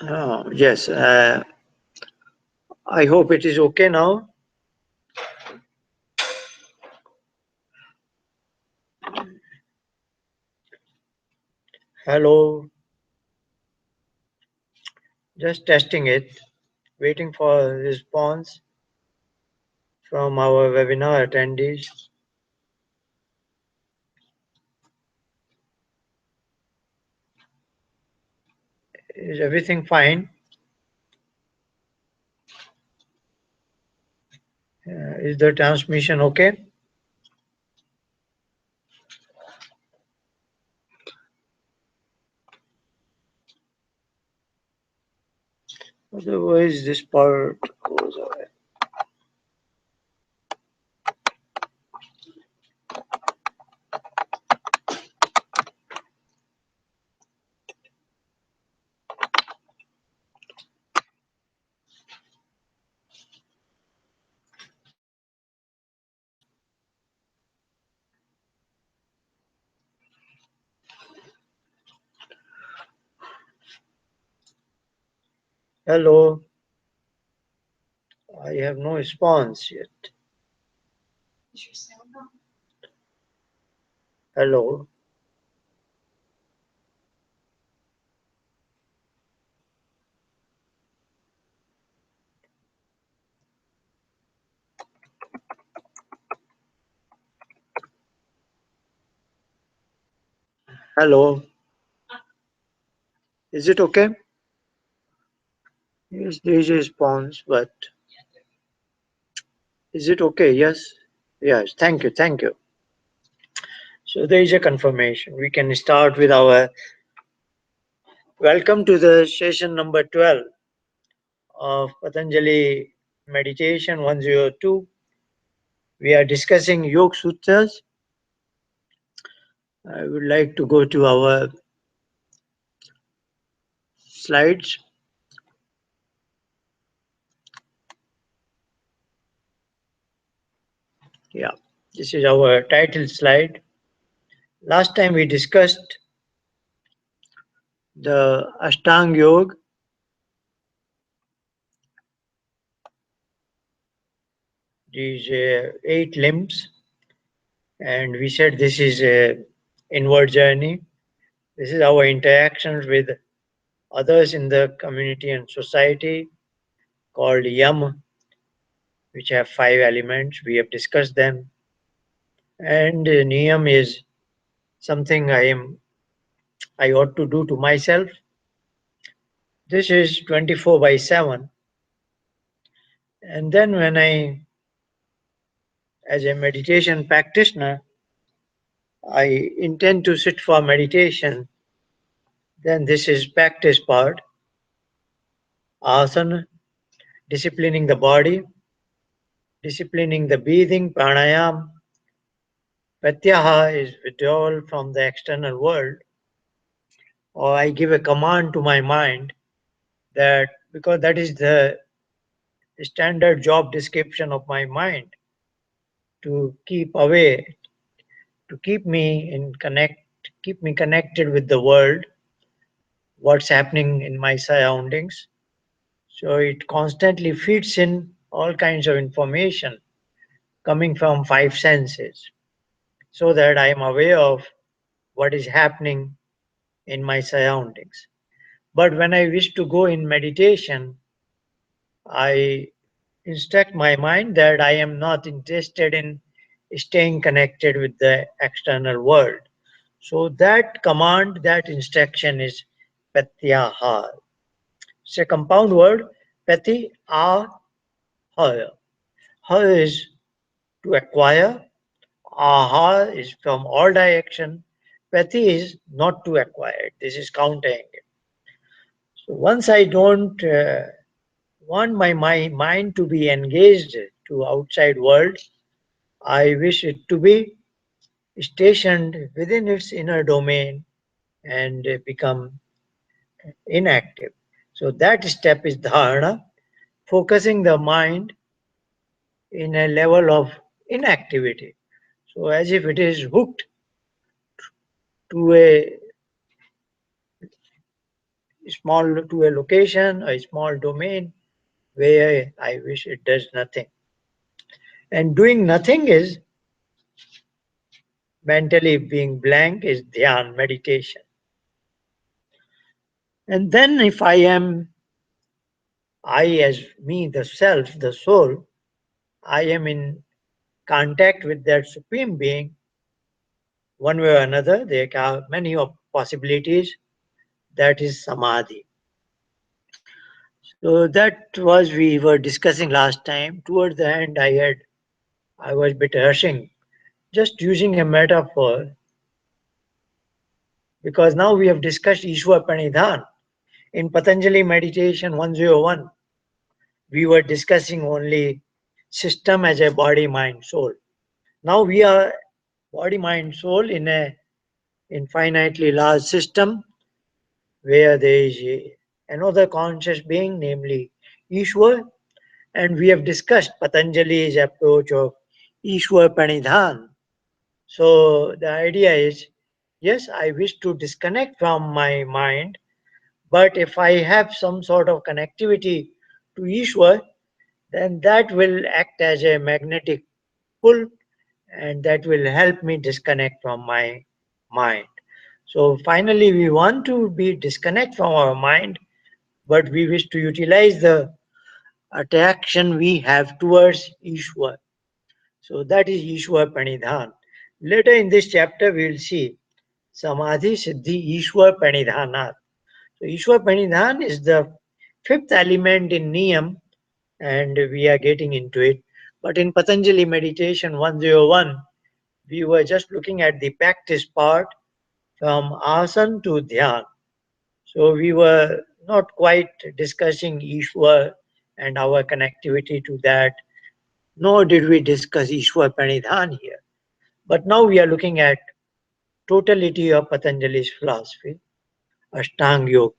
Yes, I hope it is okay now. Hello, just testing it, waiting for a response from our webinar attendees. Is everything fine? Is the transmission okay? Otherwise, this part goes away. Hello, I have no response yet. Hello, hello. Is it okay? Yes, there is a response, but is it okay? Yes. Yes. Thank you. Thank you. So there is a confirmation. We can start with our welcome to the session number 12 of Patanjali Meditation 102. We are discussing Yoga Sutras. I would like to go to our slides. Yeah, this is our title slide. Last time we discussed the Ashtanga Yoga. These 8 limbs, and we said this is a inward journey. This is our interactions with others in the community and society, called Yam, which have 5 elements. We have discussed them. And Niyam is something I ought to do to myself. This is 24/7. And then when as a meditation practitioner, I intend to sit for meditation, then this is practice part, asana, disciplining the body, disciplining the breathing, pranayam. Pratyaha is withdrawal from the external world, or I give a command to my mind that, because that is the standard job description of my mind, to keep away, to keep me connected with the world, what's happening in my surroundings. So it constantly feeds in all kinds of information coming from 5 senses, so that I am aware of what is happening in my surroundings. But when I wish to go in meditation, I instruct my mind that I am not interested in staying connected with the external world. So that command, that instruction is Pratyaha. It's a compound word, Pati A Ha. Ha is to acquire, Aha is from all direction, Pati is not to acquire. This is countering it. So once I don't want my mind to be engaged to outside world, I wish it to be stationed within its inner domain and become inactive. So that step is dharana, focusing the mind in a level of inactivity. So as if it is hooked to a small to a location, a small domain where I wish it does nothing. And doing nothing is mentally being blank is dhyan, meditation. And then if I am I as me, the self, the soul, I am in contact with that supreme being one way or another. There are many of possibilities. That is samadhi. So that was we were discussing last time. Towards the end, I was a bit rushing, just using a metaphor because now we have discussed Ishwar Pranidhan. In Patanjali Meditation 101, we were discussing only system as a body, mind, soul. Now we are body, mind, soul in a infinitely large system where there is another conscious being, namely Ishwar, and we have discussed Patanjali's approach of Ishwar Pranidhan. So the idea is, yes, I wish to disconnect from my mind, but if I have some sort of connectivity to Ishwar, then that will act as a magnetic pull and that will help me disconnect from my mind. So finally, we want to be disconnect from our mind, but we wish to utilize the attraction we have towards Ishwar. So that is Ishwar Pranidhan. Later in this chapter, we will see Samadhi Siddhi Ishwar Pranidhanat. So Ishwar Pranidhan is the fifth element in Niyam, and we are getting into it. But in Patanjali Meditation 101, we were just looking at the practice part from asan to dhyan. So we were not quite discussing Ishwar and our connectivity to that, nor did we discuss Ishwar Pranidhan here. But now we are looking at totality of Patanjali's philosophy, Ashtanga Yoga.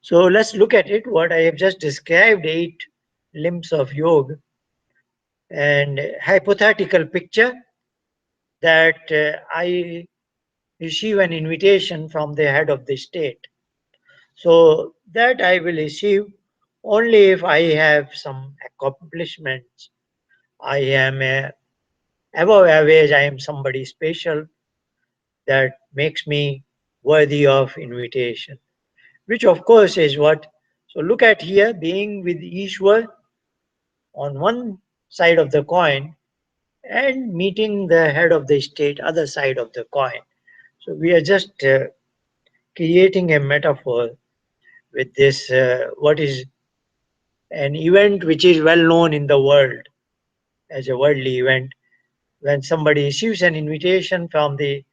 So let's look at it. What I have just described, 8 limbs of yoga, and hypothetical picture that I receive an invitation from the head of the state. So that I will receive only if I have some accomplishments. I am above average, I am somebody special that makes me worthy of invitation, which of course is what. So look at here, being with Ishwar on one side of the coin and meeting the head of the state, other side of the coin. So we are just creating a metaphor with this, what is an event which is well known in the world as a worldly event. When somebody receives an invitation from the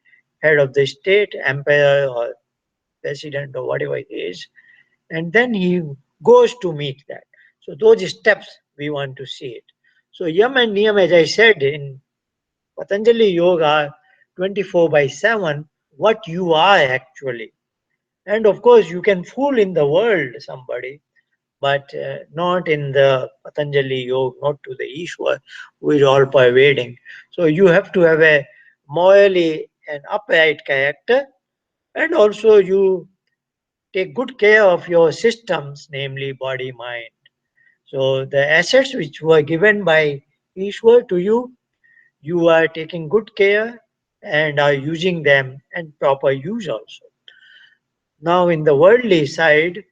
head of the state, emperor or president or whatever it is, and then he goes to meet that. So those steps we want to see it. So Yam and Niyam, as I said in Patanjali Yoga, are 24 by 7, what you are actually. And of course, you can fool in the world somebody, but not in the Patanjali Yoga, not to the Ishwar, who is all pervading. So you have to have a morally and upright character, and also you take good care of your systems, namely body, mind. So the assets which were given by Ishwar to you, you are taking good care and are using them and proper use also. Now in the worldly side,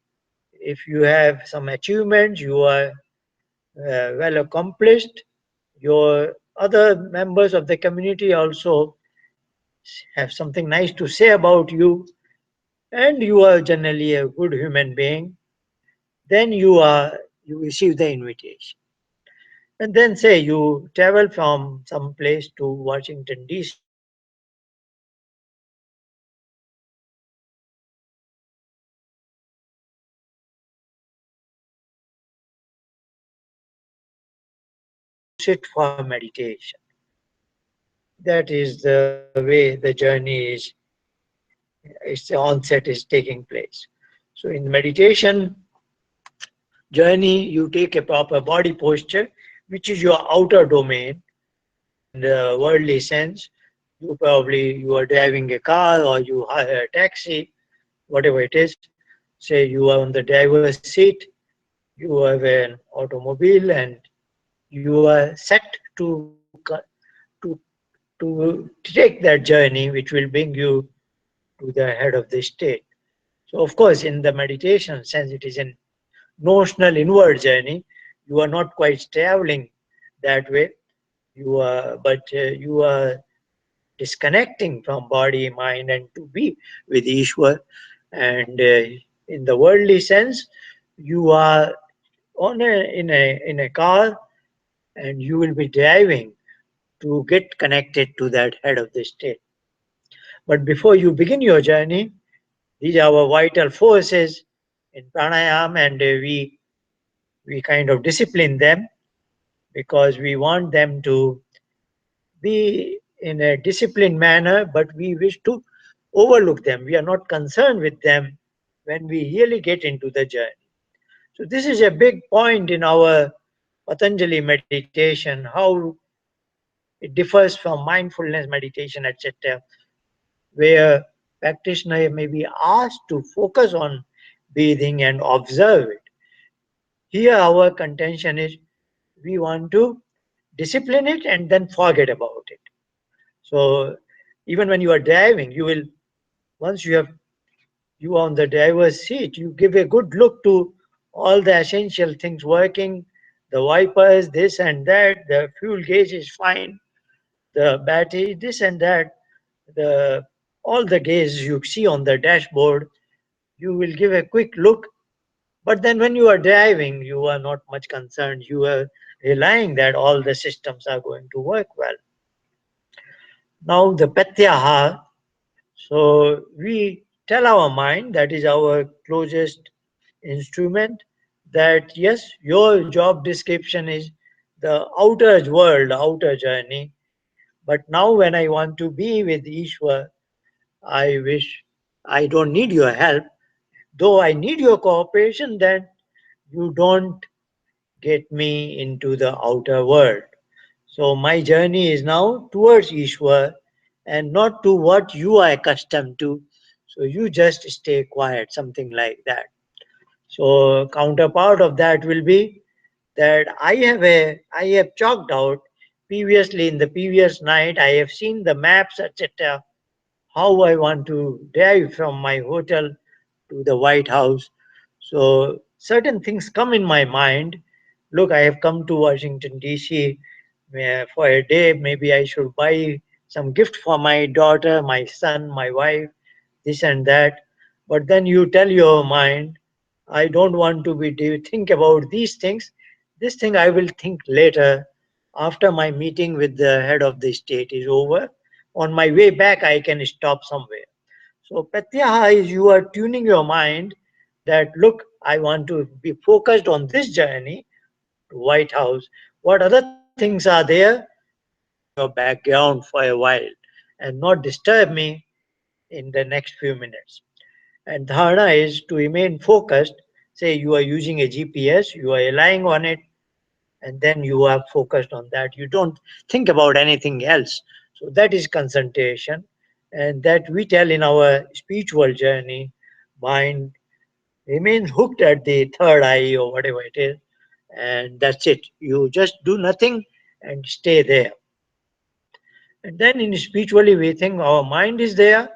if you have some achievements, you are well accomplished, your other members of the community also have something nice to say about you, and you are generally a good human being, then you receive the invitation. And then say you travel from some place to Washington DC, and sit for meditation. That is the way the journey is, its onset is taking place. So in meditation journey, you take a proper body posture, which is your outer domain in the worldly sense. You are driving a car or you hire a taxi, whatever it is. Say you are on the driver's seat, you have an automobile, and you are set to to take that journey, which will bring you to the head of the state. So, of course, in the meditation sense, it is an notional inward journey. You are not quite traveling that way. You are disconnecting from body, mind, and to be with Ishwar. And in the worldly sense, you are in a car, and you will be driving to get connected to that head of the state. But before you begin your journey, these are our vital forces in pranayam, and we kind of discipline them because we want them to be in a disciplined manner, but we wish to overlook them. We are not concerned with them when we really get into the journey. So this is a big point in our Patanjali meditation, how it differs from mindfulness meditation, etc., where practitioner may be asked to focus on breathing and observe it. Here our contention is we want to discipline it and then forget about it. So even when you are driving, you will, once you are on the driver's seat, you give a good look to all the essential things working, the wipers, this and that, the fuel gauge is fine, the battery, this and that, the all the gauges you see on the dashboard, you will give a quick look. But then when you are driving, you are not much concerned. You are relying that all the systems are going to work well. Now the Pratyaha, so we tell our mind, that is our closest instrument, that yes, your job description is the outer world, outer journey. But now when I want to be with Ishwar, I wish I don't need your help. Though I need your cooperation, then you don't get me into the outer world. So my journey is now towards Ishwar and not to what you are accustomed to. So you just stay quiet, something like that. So counterpart of that will be that I have chalked out previously in the previous night. I have seen the maps, etc. How I want to drive from my hotel to the White House. So certain things come in my mind. Look, I have come to Washington D.C. For a day. Maybe I should buy some gift for my daughter, my son, my wife, this and that. But then you tell your mind, I don't want to be think about these things. This thing I will think later after my meeting with the head of the state is over. On my way back, I can stop somewhere. So pratyaha is you are tuning your mind that look, I want to be focused on this journey to White House. What other things are there? Keep them in your background for a while and not disturb me in the next few minutes. And dharana is to remain focused. Say you are using a GPS, you are relying on it, and then you are focused on that. You don't think about anything else. So that is concentration. And that we tell in our spiritual journey, mind remains hooked at the third eye or whatever it is, and that's it. You just do nothing and stay there. And then in spiritually we think our mind is there.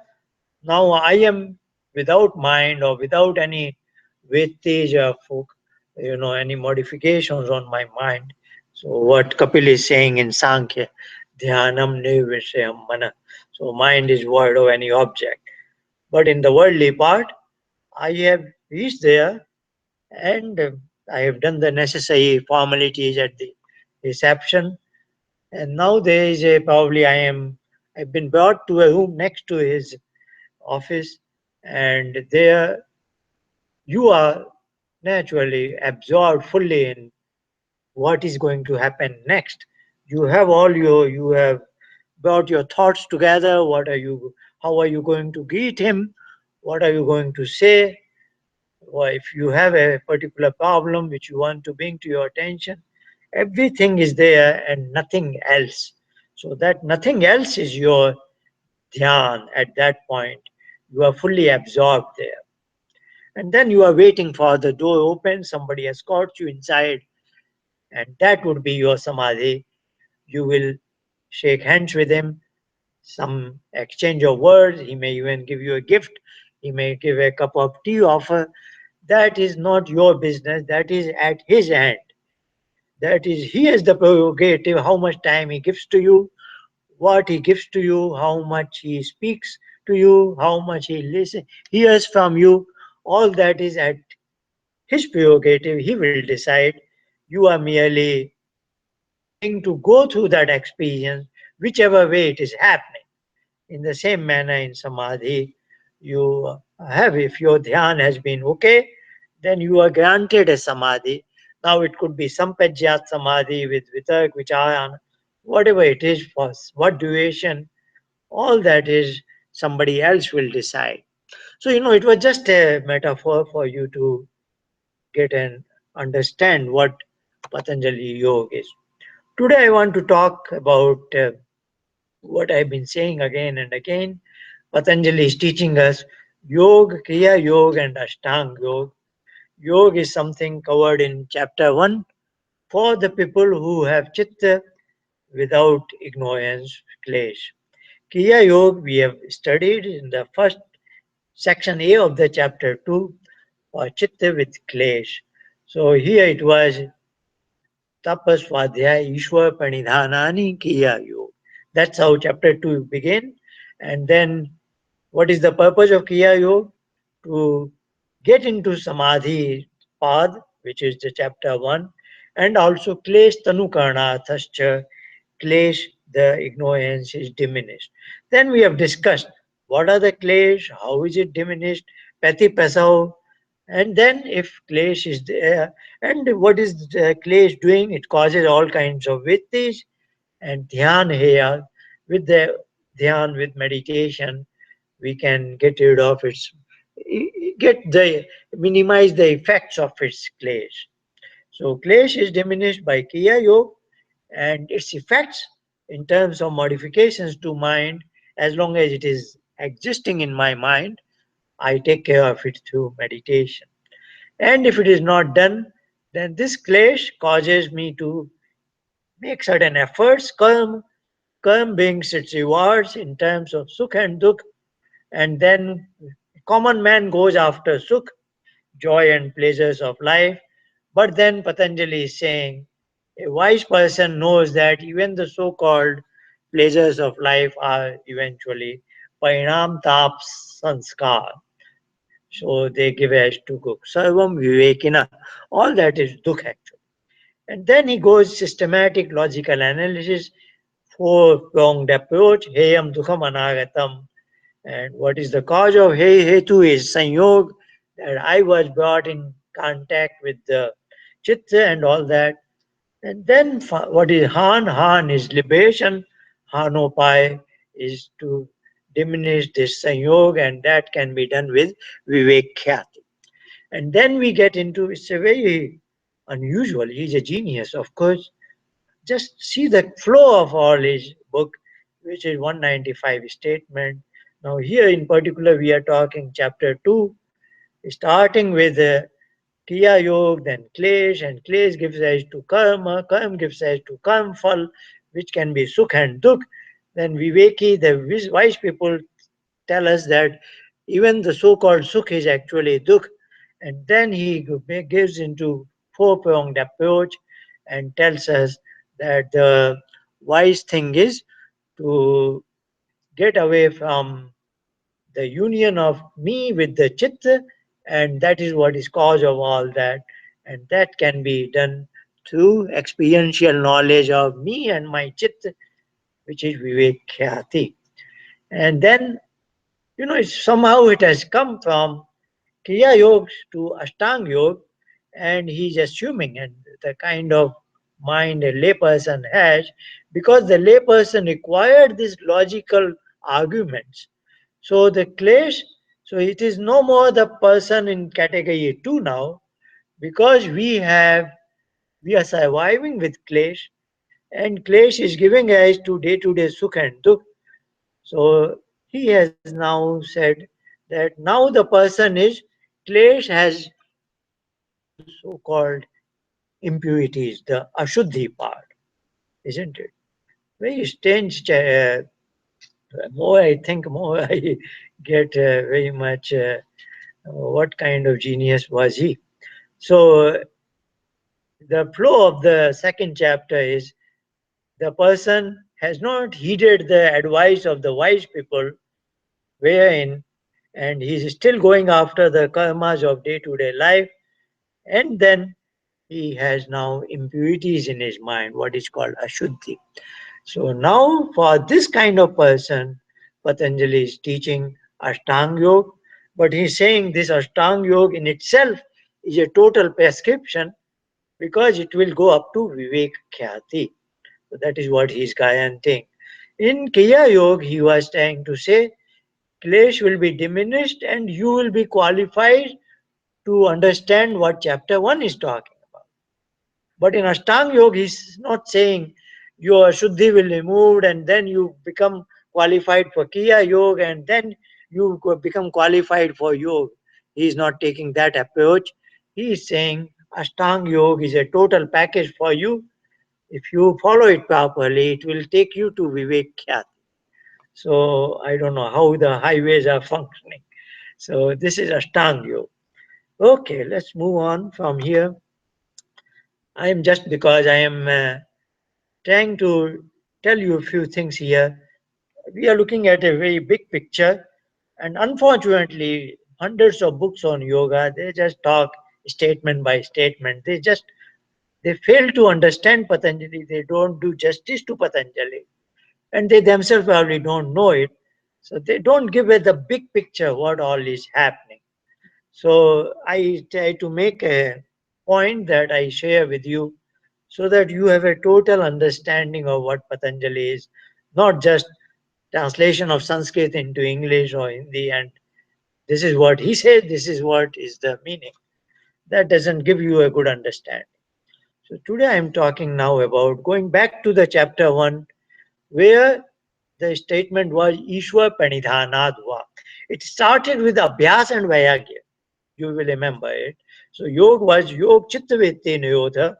Now I am without mind or without any weightage of any modifications on my mind. So what Kapil is saying in Sankhya, dhyanam nirvishayam mana. So mind is void of any object. But in the worldly part, I have reached there, and I have done the necessary formalities at the reception. And now there is a probably I've been brought to a room next to his office, and there you are naturally absorbed fully in what is going to happen next. You have brought your thoughts together. How are you going to greet him? What are you going to say? Or if you have a particular problem which you want to bring to your attention, everything is there and nothing else. So that nothing else is your dhyan at that point. You are fully absorbed there. And then you are waiting for the door open, somebody escorts you inside, and that would be your samadhi. You will shake hands with him, some exchange of words, he may even give you a gift, he may give a cup of tea offer. That is not your business, that is at his hand. That is, he has the prerogative how much time he gives to you, what he gives to you, how much he speaks to you, how much he listens, hears from you. All that is at his prerogative. He will decide. You are merely willing to go through that experience, whichever way it is happening. In the same manner, in samadhi, you have, if your dhyan has been okay, then you are granted a samadhi. Now it could be sampajyat samadhi with vitark, vicharan, whatever it is, for what duration, all that is somebody else will decide. So, it was just a metaphor for you to get and understand what Patanjali Yoga is. Today, I want to talk about what I've been saying again and again. Patanjali is teaching us Yoga, Kriya Yoga, and Ashtanga Yoga. Yoga is something covered in chapter 1 for the people who have chitta without ignorance, klesh. Kriya Yoga we have studied in the first section A of the chapter 2 for chitta with klesh. So here it was tapas swadhyaya ishwar pranidhanani kriya yoga. That's how chapter 2 begin. And then what is the purpose of kriya yoga? To get into samadhi path, which is the chapter 1, and also klesh tanukarna thascha, klesh, the ignorance is diminished. Then we have discussed what are the klesh, how is it diminished, pati pasao, and then if klesh is there, and what is the klesh doing? It causes all kinds of vittis and dhyan here. With the dhyan, with meditation, we can get rid of its, get the, minimize the effects of its klesh. So klesh is diminished by kriya yoga, and its effects in terms of modifications to mind, as long as it is existing in my mind, I take care of it through meditation. And if it is not done, then this klesh causes me to make certain efforts, karma brings its rewards in terms of sukh and dukh, and then common man goes after sukh, joy and pleasures of life. But then Patanjali is saying a wise person knows that even the so-called pleasures of life are eventually parinam taps sanskar. So they give as to Guk. Sarvam Vivekina. All that is Dukh actually. And then he goes systematic logical analysis, four-pronged approach, Heyam Dukham Anagatam. And what is the cause of Hey Hetu is Sanyog, that I was brought in contact with the Chitta and all that. And then what is Han? Han is liberation. Hanopai is to diminish this Sanyog, and that can be done with Vivek Khyati. And then we get into, it's a very unusual, he's a genius, of course. Just see the flow of all his book, which is 195 statement. Now here in particular, we are talking chapter 2, starting with Kriya Yoga, then Klesh, and Klesh gives rise to Karma, Karma gives rise to Karma Phal, which can be Sukh and Dukh. Then Viveki, the wise people tell us that even the so-called Sukh is actually Dukh. And then he gives into four-pronged approach and tells us that the wise thing is to get away from the union of me with the chitta, and that is what is cause of all that. And that can be done through experiential knowledge of me and my chitta, which is Vivek. And then, somehow it has come from Kriya Yoga to Ashtanga Yoga, and he's assuming and the kind of mind a layperson has, because the layperson required these logical arguments. So the klesh, so it is no more the person in category 2 now, because we are surviving with klesh, and klesh is giving rise to day sukh and dukh. So he has now said that now the person is Klesh has two so-called impurities, the Ashuddhi part, isn't it? Very strange. More I think, more I get very much what kind of genius was he? So the flow of the second chapter is the person has not heeded the advice of the wise people wherein and he's still going after the karmas of day-to-day life, and then he has now impurities in his mind, what is called ashuddhi. So now for this kind of person, Patanjali is teaching Ashtanga Yoga, but he's saying this Ashtanga Yoga in itself is a total prescription because it will go up to Vivek Khyati. So that is what he's guaranteeing. In Kriya Yoga, he was trying to say, Klesh will be diminished and you will be qualified to understand what chapter 1 is talking about. But in Ashtanga Yoga, he's not saying your Shuddhi will be removed and then you become qualified for Kriya Yoga and then you become qualified for Yoga. He is not taking that approach. He is saying Ashtanga Yoga is a total package for you. If you follow it properly, it will take you to Vivek Khyati. So I don't know how the highways are functioning. So this is Ashtanga Yoga. Okay, let's move on from here. I am just because I am trying to tell you a few things here. We are looking at a very big picture, and unfortunately, hundreds of books on yoga, they just talk statement by statement. They fail to understand Patanjali. They don't do justice to Patanjali, and they themselves probably don't know it. So they don't give it the big picture what all is happening. So I try to make a point that I share with you so that you have a total understanding of what Patanjali is, not just translation of Sanskrit into English or Hindi and this is what he said, this is what is the meaning. That doesn't give you a good understanding. So today I am talking now about going back to the chapter 1 where the statement was Ishwar Pranidhanadva. It started with Abhyas and Vairagya. You will remember it. So Yoga was Yog Chitta Vritti Niyodha,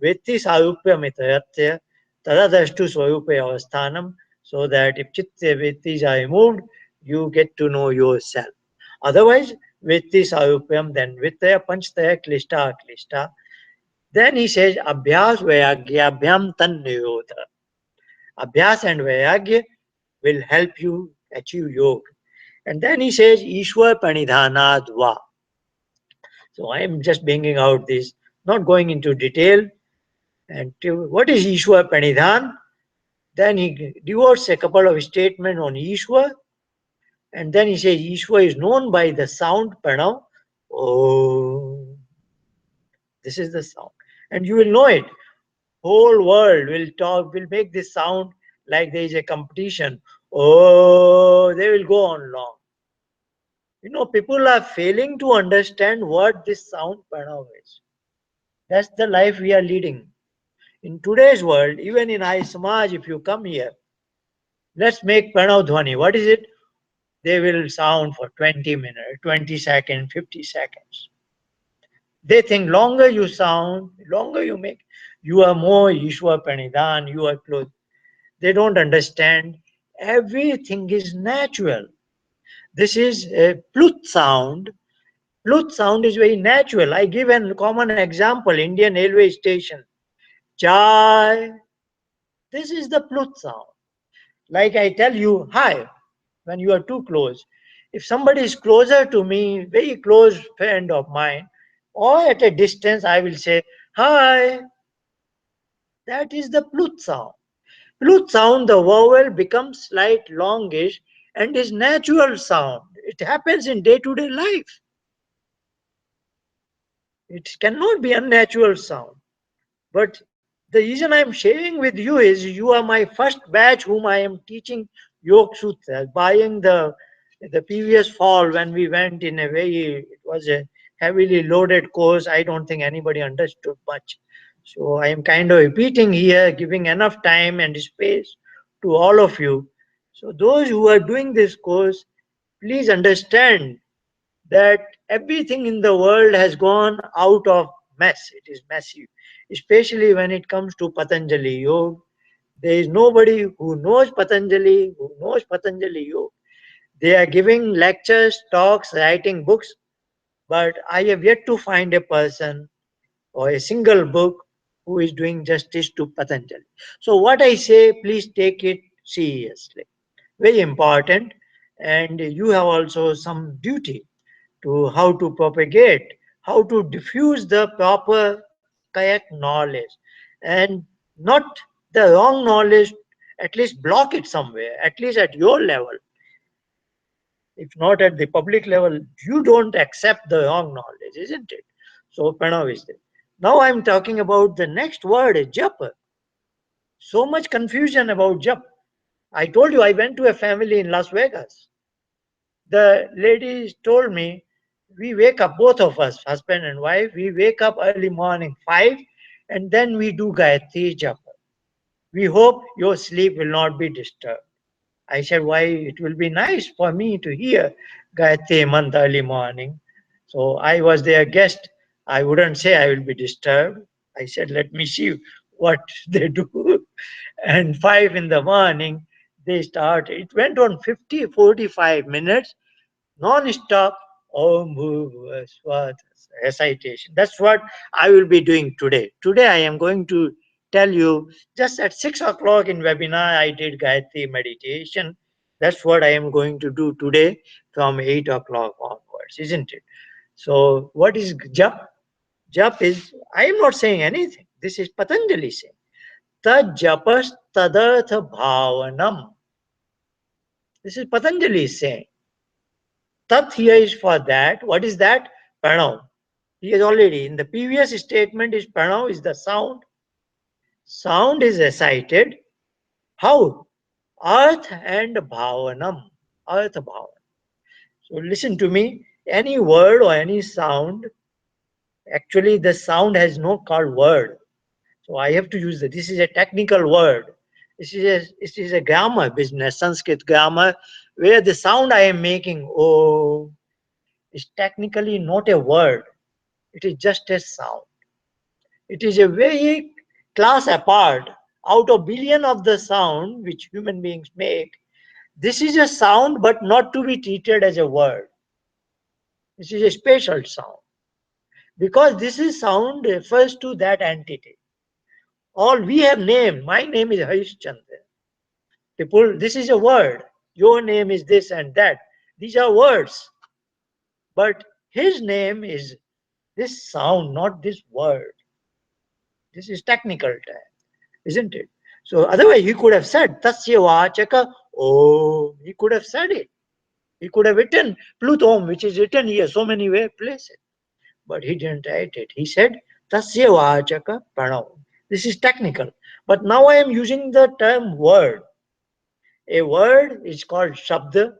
Vritti Sarupya Mitayatya, Tadadashtu Swarupa Avasthanam, so that if Chitta Vrittis are removed, you get to know yourself. Otherwise, Vritti Sarupyam, then Vittaya Panchataya Klishta Klishta. Then he says, Abhyas Vairagya Abhyam Tan Niyodha. Abhyas and Vairagya will help you achieve yoga. And then he says, Ishwar Pranidhanadva. So I am just bringing out this, not going into detail. And what is Ishwar Pranidhan? Then he devotes a couple of statements on Ishwar. And then he says Ishwar is known by the sound Pranav. Oh, this is the sound. And you will know it. Whole world will talk, will make this sound like there is a competition. Oh, they will go on long. You know, people are failing to understand what this sound Pranav is. That's the life we are leading. In today's world, even in I Samaj, if you come here, let's make Pranav Dhwani. What is it? They will sound for 20 minutes, 20 seconds, 50 seconds. They think longer you sound, longer you make, you are more Ishwar Pranidhan, you are close. They don't understand. Everything is natural. This is a Plut sound. Plut sound is very natural. I give a common example, Indian railway station. Chai. This is the Plut sound. Like I tell you, hi, when you are too close. If somebody is closer to me, very close friend of mine, or at a distance, I will say, hi. That is the Plut sound. Plut sound, the vowel becomes slight longish and is natural sound. It happens in day-to-day life. It cannot be unnatural sound. But the reason I am sharing with you is you are my first batch whom I am teaching Yoga Sutra. Buying the previous fall when we went in a very, it was a heavily loaded course. I don't think anybody understood much. So I am kind of repeating here, giving enough time and space to all of you. So those who are doing this course, please understand that everything in the world has gone out of mess. It is massive, especially when it comes to Patanjali Yoga. There is nobody who knows Patanjali, who knows Patanjali Yoga. They are giving lectures, talks, writing books, but I have yet to find a person or a single book who is doing justice to Patanjali. So, what I say, please take it seriously. Very important, and you have also some duty to how to propagate, how to diffuse the proper, correct knowledge, and not the wrong knowledge, at least block it somewhere, at least at your level. If not at the public level, you don't accept the wrong knowledge, isn't it? So Pranav is there. Now I'm talking about the next word, japa. So much confusion about japa. I told you I went to a family in Las Vegas. The lady told me, we wake up, both of us, husband and wife, we wake up early morning 5 and then we do Gayatri Japa. We hope your sleep will not be disturbed. I said, why? It will be nice for me to hear Gayatri Mantra early morning. So I was their guest. I wouldn't say I will be disturbed. I said, let me see what they do. And 5 in the morning, they start. It went on 45 minutes non-stop Om Bhuva Swaha recitation. That's what I will be doing today. Today I am going to tell you just at 6 o'clock in webinar I did Gayatri meditation. That's what I am going to do today from 8 o'clock onwards, isn't it? So what is jap? Jap is, I am not saying anything. This is Patanjali saying. Tad japas tadartha bhavanam. This is Patanjali saying. Tat here is for that. What is that? Pranav. He has already, in the previous statement, is Pranav is the sound. Sound is recited. How? Arth and Bhavanam. Arth Bhavan. So listen to me. Any word or any sound, actually the sound has no called word. So I have to use it. This is a technical word. This is a grammar business, Sanskrit grammar, where the sound I am making, oh, is technically not a word. It is just a sound. It is a very class apart out of billion of the sound which human beings make. This is a sound, but not to be treated as a word. This is a special sound because this is sound refers to that entity. All we have name. My name is Harishchandra. People, this is a word. Your name is this and that. These are words. But his name is this sound, not this word. This is technical term, isn't it? So otherwise he could have said Tasya Vachaka Om. He could have said it. He could have written Plutom, which is written here so many places. But he didn't write it. He said Tasya Vachaka Pranav. This is technical. But now I am using the term word. A word is called Shabda.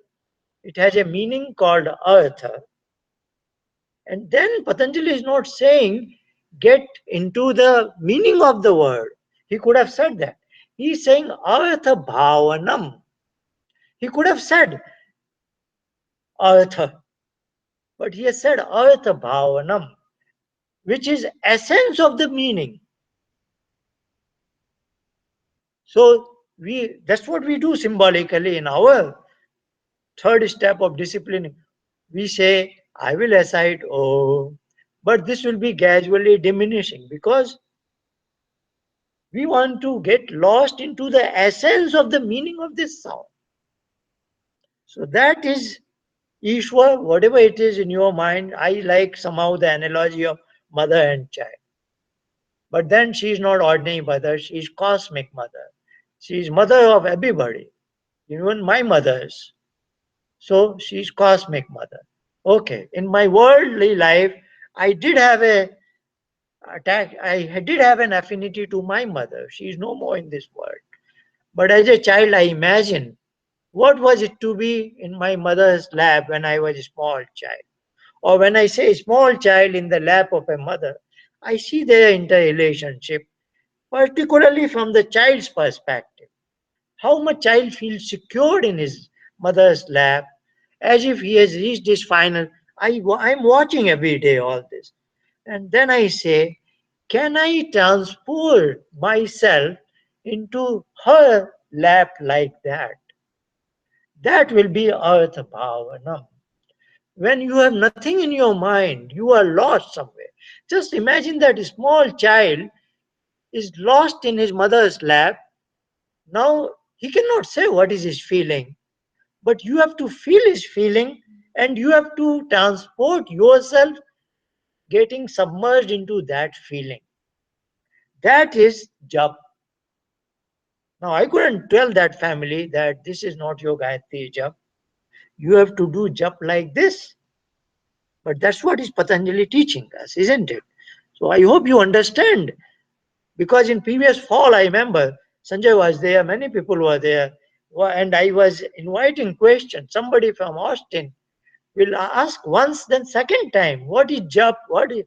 It has a meaning called Artha. And then Patanjali is not saying get into the meaning of the word. He could have said that. He is saying Artha Bhavanam. He could have said Artha, but he has said Artha Bhavanam, which is essence of the meaning. So that's what we do symbolically in our third step of disciplining. We say, I will recite oh, but this will be gradually diminishing because we want to get lost into the essence of the meaning of this sound. So that is Ishwar, whatever it is in your mind. I like somehow the analogy of mother and child. But then she is not ordinary mother, she is cosmic mother. She is mother of everybody, even my mothers. So she is cosmic mother. Okay, in my worldly life, I did have a attack. I did have an affinity to my mother. She is no more in this world. But as a child, I imagine what was it to be in my mother's lap when I was a small child. Or when I say small child in the lap of a mother, I see their interrelationship, particularly from the child's perspective. How much child feels secured in his mother's lap, as if he has reached his final. I'm watching every day all this. And then I say, can I transport myself into her lap like that? That will be earth bhavana. When you have nothing in your mind, you are lost somewhere. Just imagine that a small child is lost in his mother's lap. Now he cannot say what is his feeling, but you have to feel his feeling and you have to transport yourself getting submerged into that feeling. That is jap. Now I couldn't tell that family that this is not your Gayatri jap. You have to do jap like this. But that's what is Patanjali teaching us, isn't it? So I hope you understand. Because in previous fall, I remember Sanjay was there, many people were there, and I was inviting questions. Somebody from Austin will ask once, then second time, what is jap? What is,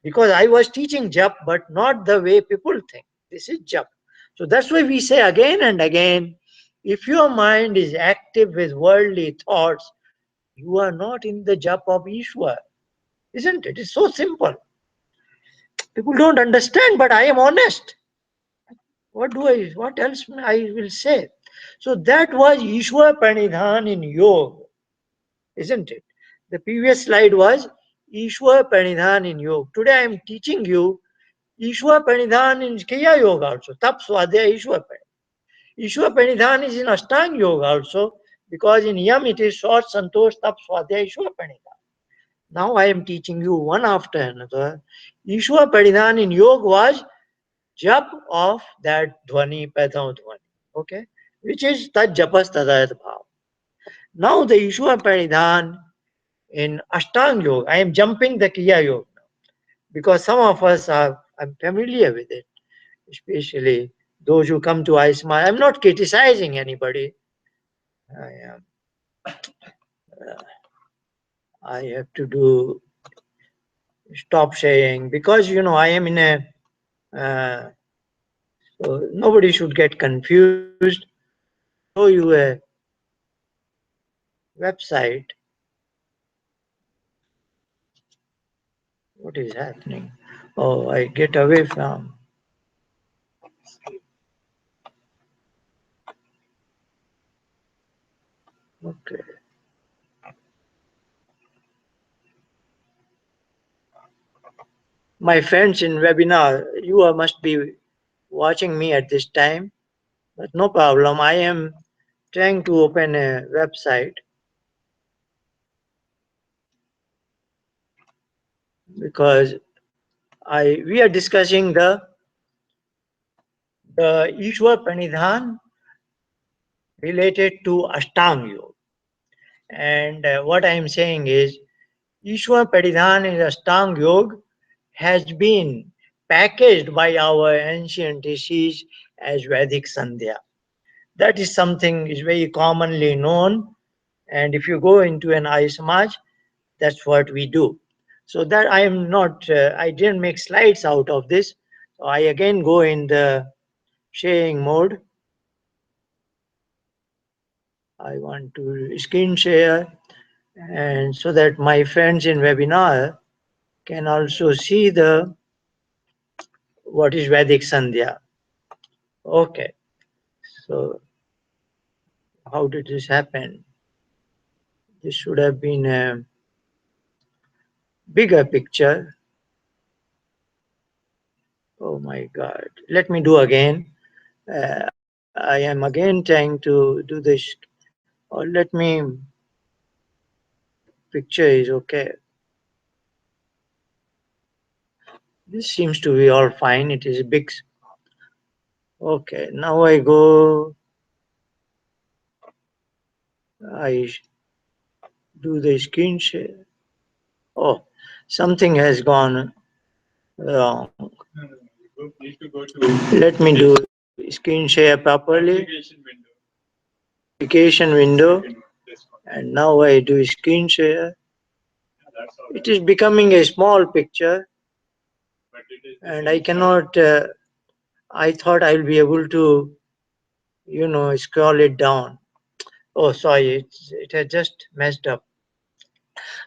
because I was teaching jap, but not the way people think. This is jap. So that's why we say again and again, if your mind is active with worldly thoughts, you are not in the jap of Ishwar, isn't it? It's so simple. People don't understand, but I am honest. What else I will say? So that was Ishwar Pranidhan in Yoga, isn't it? The previous slide was Ishwar Pranidhan in Yoga. Today I am teaching you Ishwar Pranidhan in Kriya Yoga also. Tap Swadhyaya Ishwar Pranidhan. Ishwar Pranidhan is in Ashtanga Yoga also, because in Yam it is Short Santosh Tap Swadhyaya Ishwar Pranidhan. Now I am teaching you one after another. Ishwar Pranidhan in Yoga was jap of that dhvani, paidam dhvani, okay, which is tat japas tadayat bhav. Now the Ishwar Pranidhan in Ashtang Yoga, I am jumping the Kriya Yoga now, because some of us are I'm familiar with it, especially those who come to ISMA. I'm not criticizing anybody. I am. I have to do stop saying because I am in a. So nobody should get confused. Show you a website. What is happening? Oh, I get away from. Okay. My friends in webinar, you must be watching me at this time, but no problem. I am trying to open a website because we are discussing the Ishwar Pranidhan related to Ashtanga Yoga. And what I am saying is Ishwar Pranidhan in Ashtanga Yoga has been packaged by our ancient rishis as Vedic Sandhya. That is something is very commonly known, and if you go into an Arya Samaj, that's what we do. So that I am not, I didn't make slides out of this. So I again go in the sharing mode. I want to screen share, and so that my friends in webinar can also see the what is Vedic Sandhya. Okay, so how did this happen? This should have been a bigger picture. Oh my God. Let me do again. I am again trying to do this. Or let me, picture is okay. This seems to be all fine. It is big. Okay, now I go, I do the screen share. Oh, something has gone wrong. Let me do screen share properly. Application window. And now I do screen share. It is becoming a small picture and I cannot, I thought I'll be able to, scroll it down. Oh, sorry, it had just messed up.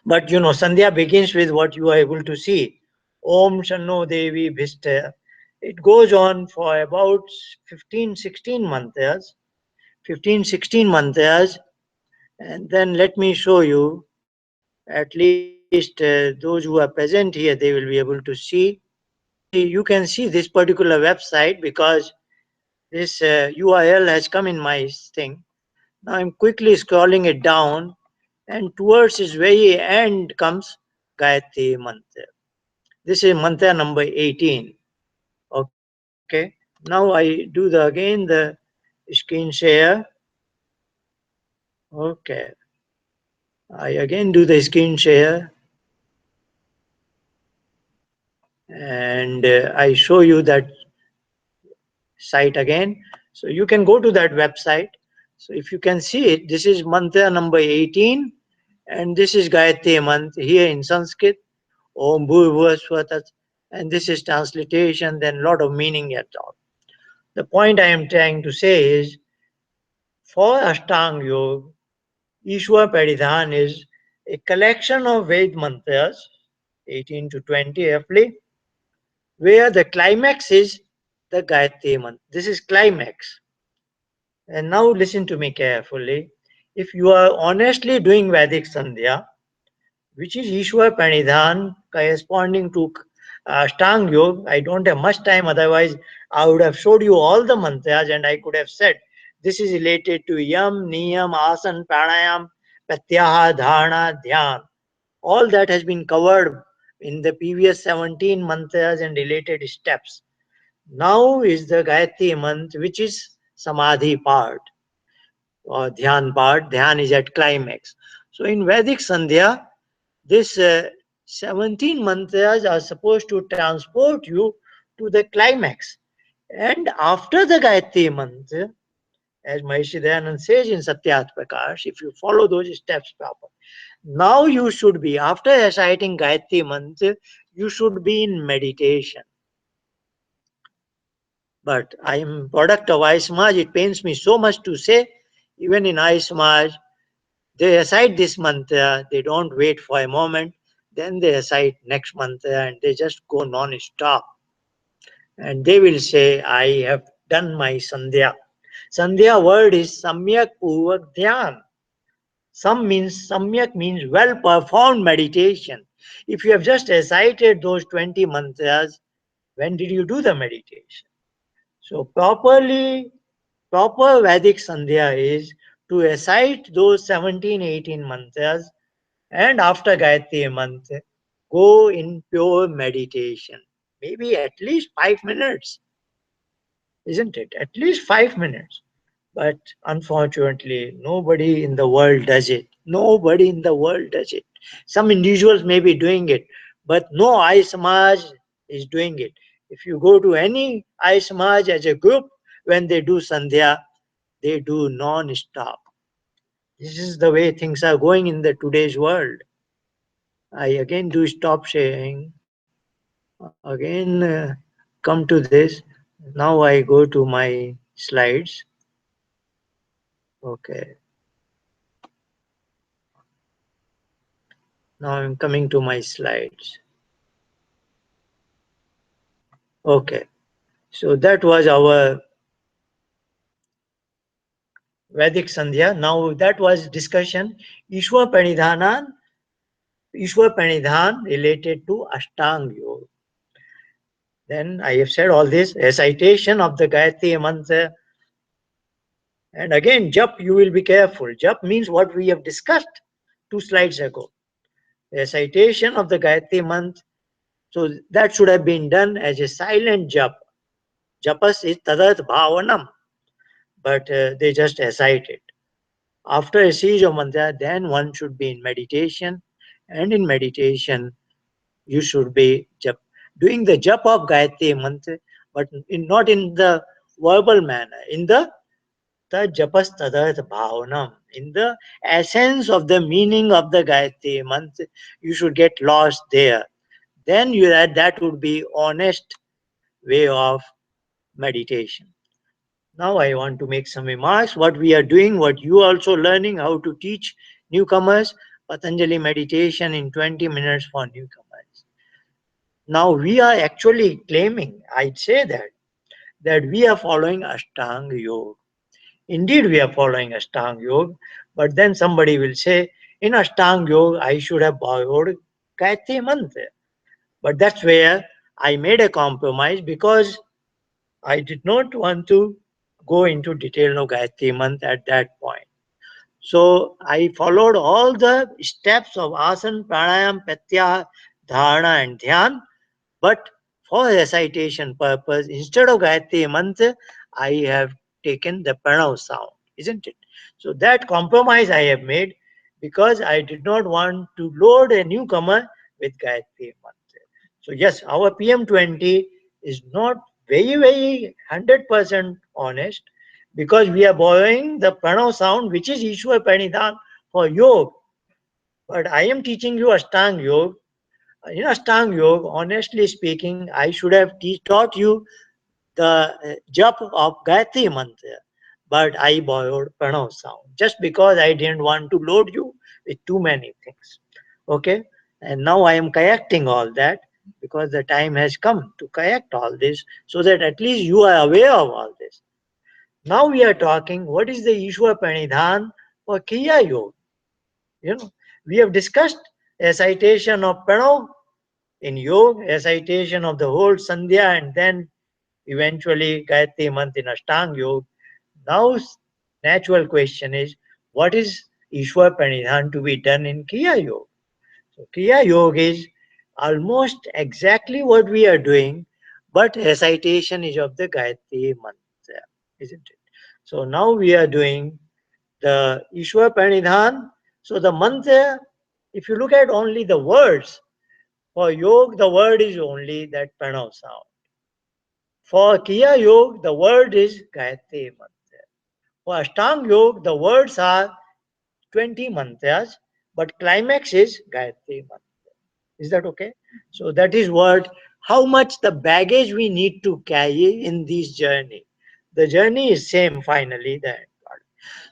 But Sandhya begins with what you are able to see. Om Shanno Devi Bhiste. It goes on for about 15, 16 mantras. 15, 16 mantras. And then let me show you, at least those who are present here, they will be able to see. You can see this particular website because this URL has come in my thing. Now I'm quickly scrolling it down, and towards its very end comes Gayatri Mantra. This is Mantra number 18. Okay. Now I do the screen share. Okay. I again do the screen share, and I show you that site again. So you can go to that website. So if you can see it, this is mantra number 18, and this is Gayatri mantra here in Sanskrit. Om Bhurvua Swatat, and this is transliteration, then lot of meaning at all. The point I am trying to say is, for Ashtang Yoga, Ishwar Paridhan is a collection of Ved mantras, 18 to 20 roughly, where the climax is the Gayatri mantra. This is climax. And now listen to me carefully. If you are honestly doing Vedic Sandhya, which is Ishwar Pranidhan corresponding to Ashtang Yoga, I don't have much time, otherwise, I would have showed you all the mantras and I could have said this is related to Yam, Niyam, Asan, Pranayam, Pratyaha, Dharana, Dhyan. All that has been covered in the previous 17 mantras and related steps. Now is the Gayatri mantra, which is Samadhi part or Dhyan part. Dhyan is at climax. So in Vedic Sandhya, this 17 mantras are supposed to transport you to the climax. And after the Gayatri mantra, as Maharishi Dayanand says in Satyat Prakash, if you follow those steps proper, now you should be, after reciting Gayatri mantra, you should be in meditation. But I am product of I Samaj. It pains me so much to say, even in I Samaj, they recite this mantra, they don't wait for a moment, then they recite next mantra and they just go non-stop. And they will say, I have done my Sandhya. Sandhya word is Samyak Purvak Dhyan. Samyak means well performed meditation. If you have just recited those 20 mantras, when did you do the meditation? So proper Vedic Sandhya is to recite those 17, 18 mantras, and after Gayatri mantra, go in pure meditation. Maybe at least 5 minutes, isn't it? At least 5 minutes. But unfortunately, nobody in the world does it. Nobody in the world does it. Some individuals may be doing it, but no I Samaj is doing it. If you go to any I Samaj as a group, when they do Sandhya, they do non-stop. This is the way things are going in the today's world. I again do stop sharing. Again, come to this. Now I go to my slides. Okay. Now I'm coming to my slides. Okay. So that was our Vedic Sandhya. Now that was discussion. Ishwar Pranidhanan, Ishwar Pranidhan related to Ashtang Yoga. Then I have said all this recitation of the Gayatri mantra. And again, jap, you will be careful. Jap means what we have discussed 2 slides ago. Recitation of the Gayatri mantra. So that should have been done as a silent jap. Japas is tadat bhavanam, but they just recite it. After a series of mantra, then one should be in meditation, and in meditation, you should be doing the jap of Gayatri mantra, but not in the verbal manner, in the japas tadat bhavanam, in the essence of the meaning of the Gayatri mantra, you should get lost there. Then that would be honest way of meditation. Now I want to make some remarks. What we are doing, what you are also learning, how to teach newcomers. Patanjali meditation in 20 minutes for newcomers. Now we are actually claiming, I'd say that we are following Ashtanga Yoga. Indeed, we are following Ashtanga Yoga, but then somebody will say, in Ashtanga Yoga, I should have borrowed Gayatri Mantra. But that's where I made a compromise because I did not want to go into detail of Gayatri Mantra at that point. So I followed all the steps of asana, pranayam, pratyahara, dharana, and dhyan. But for recitation purpose, instead of Gayatri Mantra, I have taken the Pranav sound, isn't it? So that compromise I have made because I did not want to load a newcomer with Gayatri Mantra. So yes, our PM20 is not very 100% honest because we are borrowing the Pranav sound which is Ishwar Pranidhan for yoga. But I am teaching you Ashtanga Yoga. In Ashtanga Yoga, honestly speaking, I should have taught you the jap of Gayatri Mantra, but I borrowed Pranav sound just because I didn't want to load you with too many things. Okay, and now I am correcting all that because the time has come to correct all this so that at least you are aware of all this. Now we are talking what is the Ishwar Pranidhan for Kriya Yoga. You know, we have discussed a citation of Pranav in yoga, recitation of the whole Sandhya and then eventually Gayatri Mantra in Ashtanga Yoga. Now, natural question is, what is Ishwar Pranidhan to be done in Kriya Yoga? So, Kriya Yoga is almost exactly what we are doing, but recitation is of the Gayatri Mantra, isn't it? So, now we are doing the Ishwar Pranidhan. So, the mantra, if you look at only the words, for yoga, the word is only that Pranav sound. For Kriya Yoga, the word is Gayatri Mantra. For Ashtanga Yoga, the words are 20 mantras, but climax is Gayatri Mantra. Is that okay? So that is what, how much the baggage we need to carry in this journey. The journey is same finally. That part.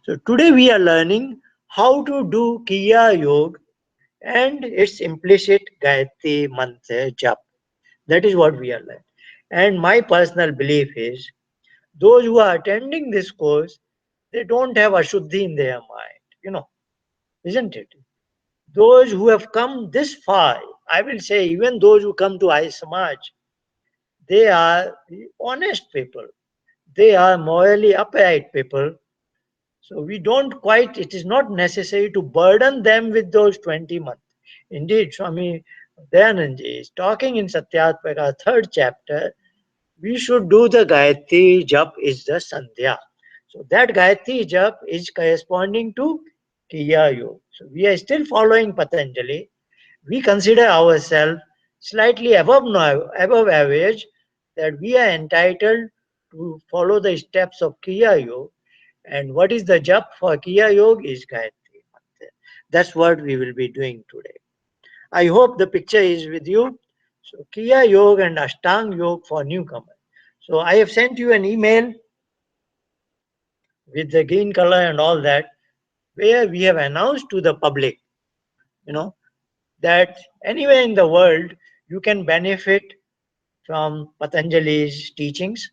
So today we are learning how to do Kriya Yoga and its implicit Gayatri Mantra jap. That is what we are learning. And my personal belief is those who are attending this course, they don't have Ashuddhi in their mind, isn't it? Those who have come this far, I will say, even those who come to I Samaj, they are honest people. They are morally upright people. So we don't quite, it is not necessary to burden them with those 20 months. Indeed, Swami Dayananji is talking in Satyatmaka, third chapter, we should do the Gayatri Jap is the Sandhya. So that Gayatri Jap is corresponding to Kriya Yoga. So we are still following Patanjali. We consider ourselves slightly above average that we are entitled to follow the steps of Kriya Yoga. And what is the Jap for Kriya Yoga is Gayatri Mantra. That's what we will be doing today. I hope the picture is with you. So Kriya Yoga and Ashtang Yoga for newcomers. So I have sent you an email with the green color and all that, where we have announced to the public, you know, that anywhere in the world you can benefit from Patanjali's teachings,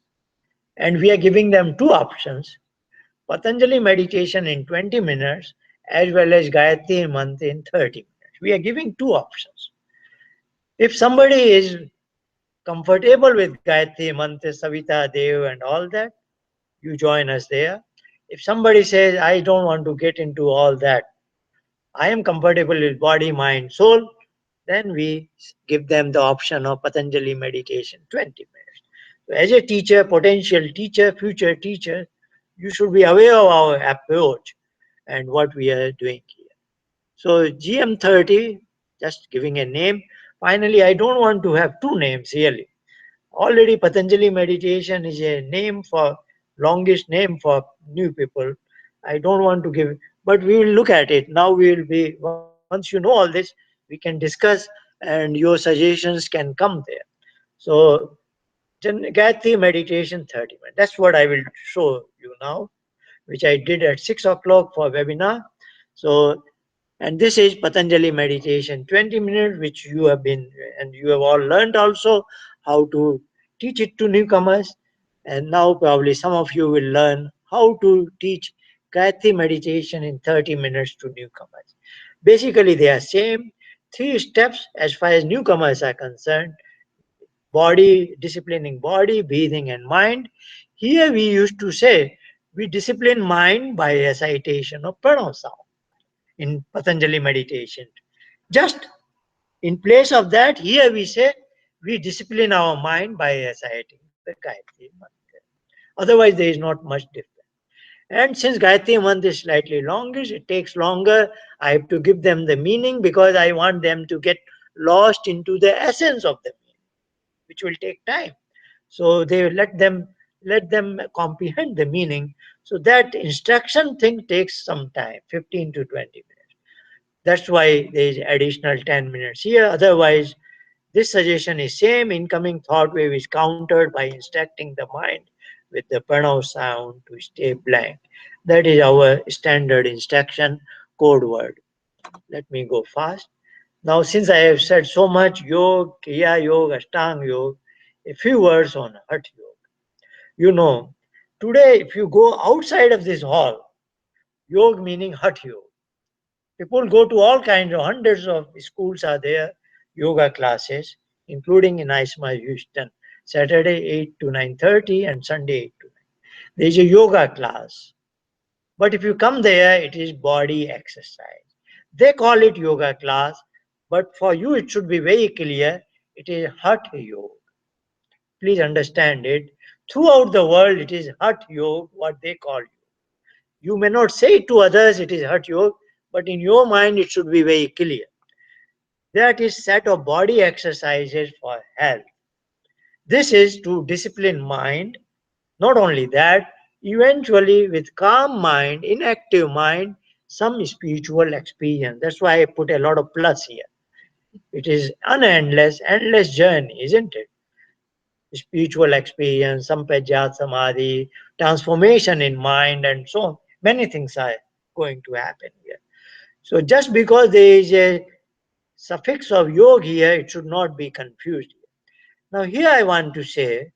and we are giving them two options: Patanjali meditation in 20 minutes, as well as Gayatri Mantra in 30 minutes. We are giving two options. If somebody is comfortable with Gayatri Mantra, Savita Dev, and all that, you join us there. If somebody says, I don't want to get into all that, I am comfortable with body, mind, soul, then we give them the option of Patanjali meditation, 20 minutes. So as a teacher, potential teacher, future teacher, you should be aware of our approach and what we are doing here. So GM30, just giving a name. Finally, I don't want to have two names really. Already Patanjali meditation is a name for longest name for new people. I don't want to give, but we will look at it. Now we will be, once you know all this, we can discuss and your suggestions can come there. So Gayatri meditation 30 minutes. That's what I will show you now, which I did at 6 o'clock for webinar. So And this is Patanjali meditation, 20 minutes, which you have been, and you have all learned also how to teach it to newcomers. And now probably some of you will learn how to teach Gayatri meditation in 30 minutes to newcomers. Basically, they are same three steps as far as newcomers are concerned: body, disciplining body, breathing, and mind. Here we used to say we discipline mind by recitation of pranam sound in Patanjali meditation. Just in place of that, here we say we discipline our mind by reciting the Gayatri Mantra. Otherwise, there is not much difference. And since Gayatri Mantra is slightly longish, it takes longer. I have to give them the meaning because I want them to get lost into the essence of the meaning, which will take time. So they let them comprehend the meaning. So that instruction thing takes some time, 15 to 20 minutes. That's why there is additional 10 minutes here. Otherwise, this suggestion is same. Incoming thought wave is countered by instructing the mind with the pranav sound to stay blank. That is our standard instruction code word. Let me go fast. Now, since I have said so much yoga, kriya yoga, ashtanga yoga, a few words on Hatha yoga. You know, today if you go outside of this hall, yoga meaning Hatha yoga. People go to all kinds of hundreds of schools are there, yoga classes, including in ISMA Houston, Saturday 8 to 9:30 and Sunday 8 to 9. There is a yoga class. But if you come there, it is body exercise. They call it yoga class, but for you it should be very clear it is Hatha yoga. Please understand it. Throughout the world, it is Hatha yoga, what they call you. You may not say it to others, it is Hatha yoga, but in your mind, it should be very clear. That is set of body exercises for health. This is to discipline mind. Not only that, eventually with calm mind, inactive mind, some spiritual experience. That's why I put a lot of plus here. It is an endless journey, isn't it? Spiritual experience, sampajat samadhi, transformation in mind, and so on. Many things are going to happen here. So just because there is a suffix of yoga here, it should not be confused. Now here I want to say,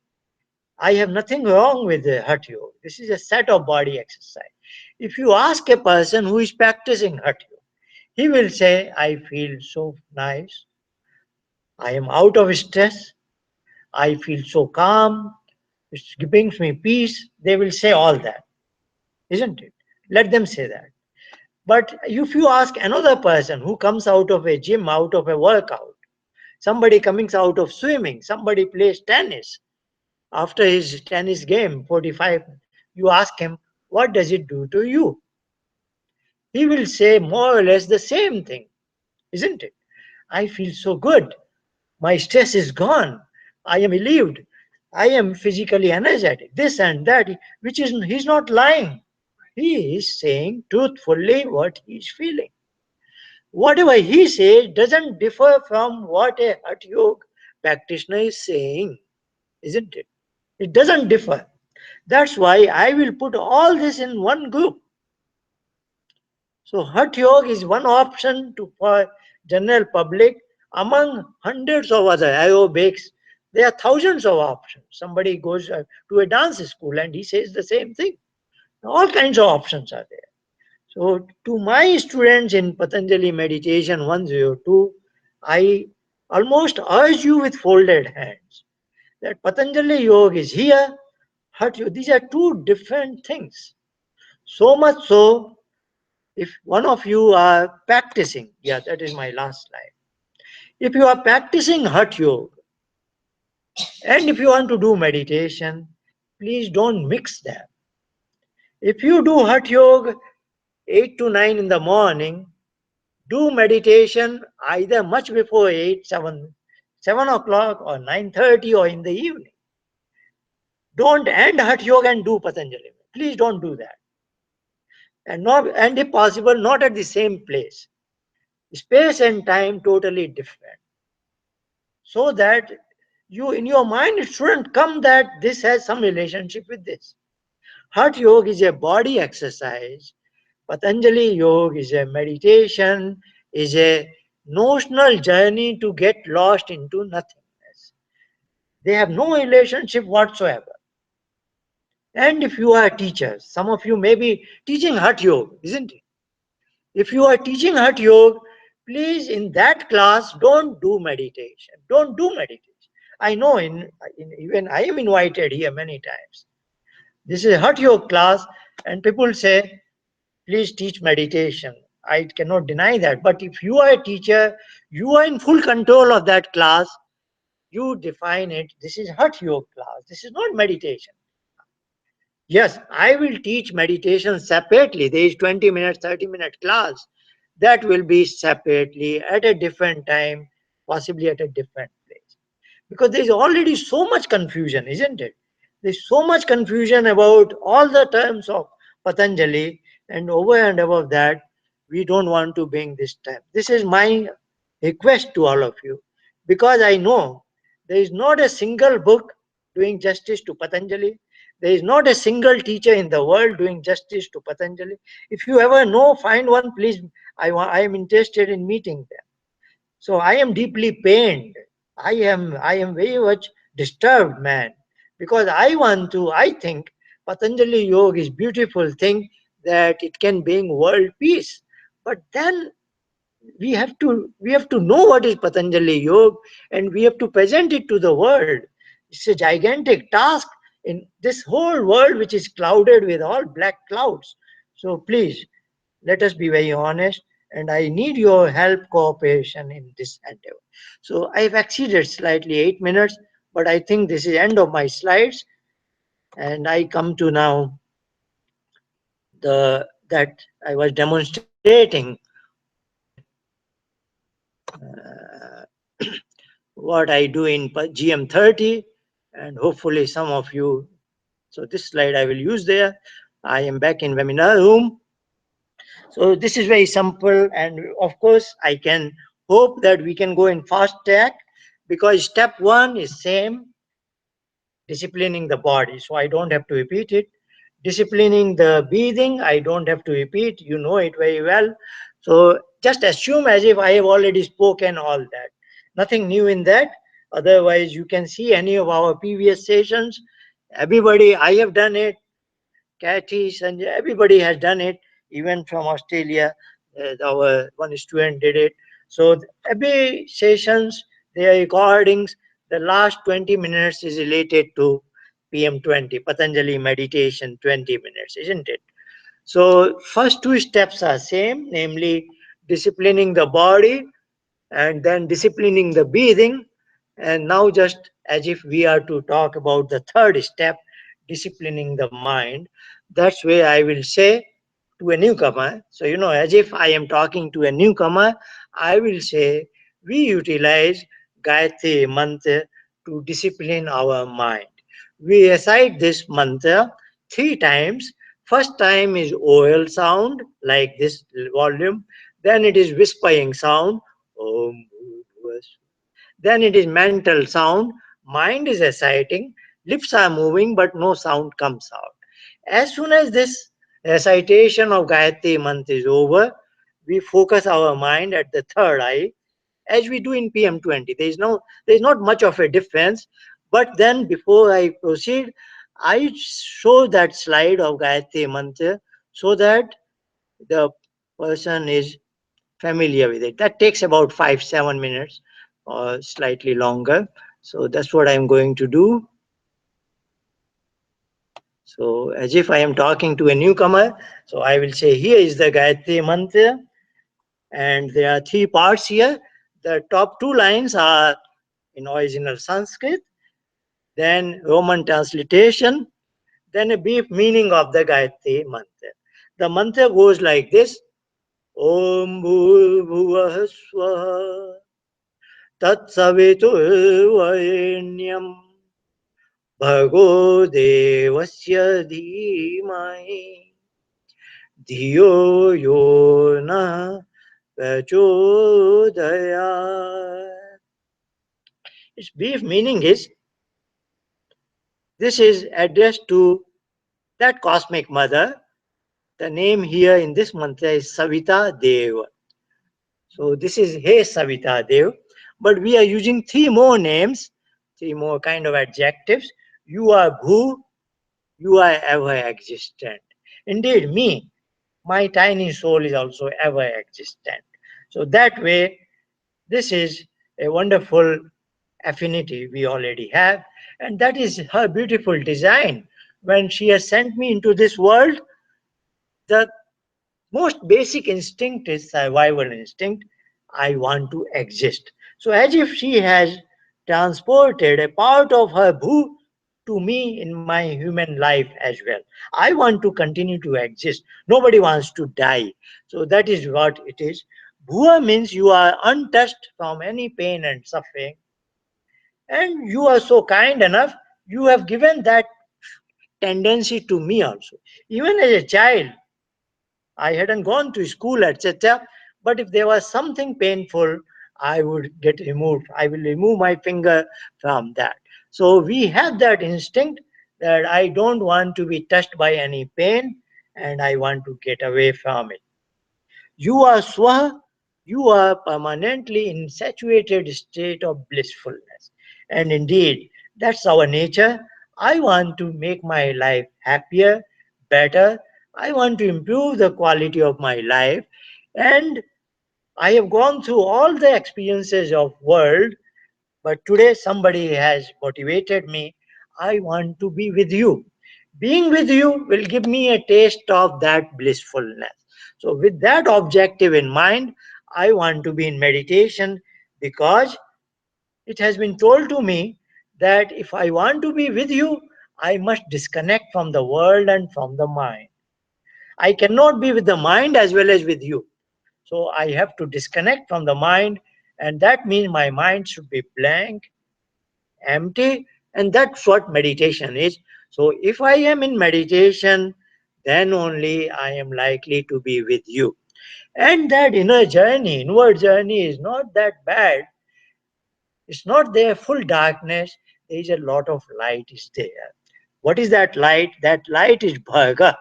I have nothing wrong with the Hatha yoga. This is a set of body exercise. If you ask a person who is practicing Hatha yoga, he will say, I feel so nice. I am out of stress. I feel so calm. It brings me peace. They will say all that, isn't it? Let them say that. But if you ask another person who comes out of a gym, out of a workout, somebody coming out of swimming, somebody plays tennis, after his tennis game, 45, you ask him, what does it do to you? He will say more or less the same thing, isn't it? I feel so good. My stress is gone. I am relieved. I am physically energetic. This and that, which is, he's not lying. He is saying truthfully what he is feeling. Whatever he says doesn't differ from what a Hatha Yoga practitioner is saying, isn't it? It doesn't differ. That's why I will put all this in one group. So Hatha Yoga is one option for general public among hundreds of other aerobics. There are thousands of options. Somebody goes to a dance school and he says the same thing. All kinds of options are there. So to my students in Patanjali Meditation 102, I almost urge you with folded hands that Patanjali Yoga is here, Hatha Yoga. These are two different things. So much so, if one of you are practicing, yeah, that is my last slide. If you are practicing Hatha Yoga and if you want to do meditation, please don't mix them. If you do Hatha Yoga 8 to 9 in the morning, do meditation either much before 8, 7 o'clock or 9:30 or in the evening. Don't end Hatha Yoga and do Patanjali. Please don't do that. And if possible, not at the same place. Space and time totally different. So that you in your mind it shouldn't come that this has some relationship with this. Hatha Yoga is a body exercise Patanjali Yoga is a meditation, is a notional journey to get lost into nothingness. They have no relationship whatsoever. And if you are a teacher, some of you may be teaching Hatha Yoga, isn't it? If you are teaching Hatha Yoga, please in that class don't do meditation. Don't do meditation. I know even I am invited here many times. This is Hatha Yoga class, and people say, please teach meditation. I cannot deny that. But if you are a teacher, you are in full control of that class. You define it. This is Hatha Yoga class. This is not meditation. Yes, I will teach meditation separately. There is 20 minutes, 30-minute class. That will be separately at a different time, possibly at a different place. Because there is already so much confusion, isn't it? There's so much confusion about all the terms of Patanjali, and over and above that, we don't want to bring this time. This is my request to all of you, because I know there is not a single book doing justice to Patanjali. There is not a single teacher in the world doing justice to Patanjali. If you ever know, find one, please. I am interested in meeting them. So I am deeply pained. I am very much disturbed, man, because I think Patanjali Yoga is beautiful thing that it can bring world peace. But then we have to know what is Patanjali Yoga, and we have to present it to the world. It's a gigantic task in this whole world which is clouded with all black clouds. So please, let us be very honest, and I need your help, cooperation in this endeavor. So I've exceeded slightly 8 minutes, but I think this is end of my slides, and I come to now the that I was demonstrating uh, what I do in GM30, and hopefully some of you. So this slide I will use there. I am back in webinar room. So this is very simple, and of course I can hope that we can go in fast track, because step one is same, disciplining the body. So I don't have to repeat it. Disciplining the breathing, I don't have to repeat. You know it very well. So just assume as if I have already spoken all that. Nothing new in that. Otherwise, you can see any of our previous sessions. Everybody, I have done it. Kathy, Sanjay, everybody has done it, even from Australia. Our one student did it. So every sessions, their recordings, the last 20 minutes is related to PM20, Patanjali meditation 20 minutes, isn't it? So first two steps are same, namely disciplining the body and then disciplining the breathing. And now just as if we are to talk about the third step, disciplining the mind, that's where I will say to a newcomer. So, as if I am talking to a newcomer, I will say we utilize Gayatri Mantra to discipline our mind. We recite this mantra 3 times. First time is oral sound, like this volume. Then it is whispering sound. Om Then it is mental sound. Mind is reciting. Lips are moving, but no sound comes out. As soon as this recitation of Gayatri Mantra is over, we focus our mind at the third eye, as we do in PM20. There is not much of a difference. But then before I proceed, I show that slide of Gayatri Mantra so that the person is familiar with it. That takes about 5-7 minutes or slightly longer. So that's what I'm going to do. So as if I am talking to a newcomer, so I will say here is the Gayatri Mantra, and there are 3 parts here. The top 2 lines are in original Sanskrit, then Roman transliteration, then a brief meaning of the Gayatri Mantra. The mantra goes like this: Om Bhur Bhuvah Swaha तत्सवितुर्वरेण्यं भगो देवस्य धीमहि धियो यो नः प्रचोदयात्. Its brief meaning is, this is addressed to that cosmic mother The name here in this mantra is Savita Dev. So this is Hey Savita Dev. But we are using three more names, three more kind of adjectives. You are Bhu, you are ever existent. Indeed, me, my tiny soul is also ever existent. So that way, this is a wonderful affinity we already have, and that is her beautiful design. When she has sent me into this world, the most basic instinct is survival instinct. I want to exist. So, as if she has transported a part of her bhu to me in my human life as well. I want to continue to exist. Nobody wants to die. So, that is what it is. Bhua means you are untouched from any pain and suffering, and you are so kind enough, you have given that tendency to me also. Even as a child, I hadn't gone to school, etc. But if there was something painful, I would get removed. I will remove my finger from that. So we have that instinct that I don't want to be touched by any pain and I want to get away from it. You are swa, you are permanently in saturated state of blissfulness. And indeed, that's our nature. I want to make my life happier, better. I want to improve the quality of my life. And I have gone through all the experiences of world, but today somebody has motivated me. I want to be with you. Being with you will give me a taste of that blissfulness. So, with that objective in mind, I want to be in meditation because it has been told to me that if I want to be with you, I must disconnect from the world and from the mind. I cannot be with the mind as well as with you. So, I have to disconnect from the mind, and that means my mind should be blank, empty, and that's what meditation is. So if I am in meditation, then only I am likely to be with you. And that inward journey is not that bad. It's not there full darkness. There is a lot of light is there. What is that light? That light is bharga.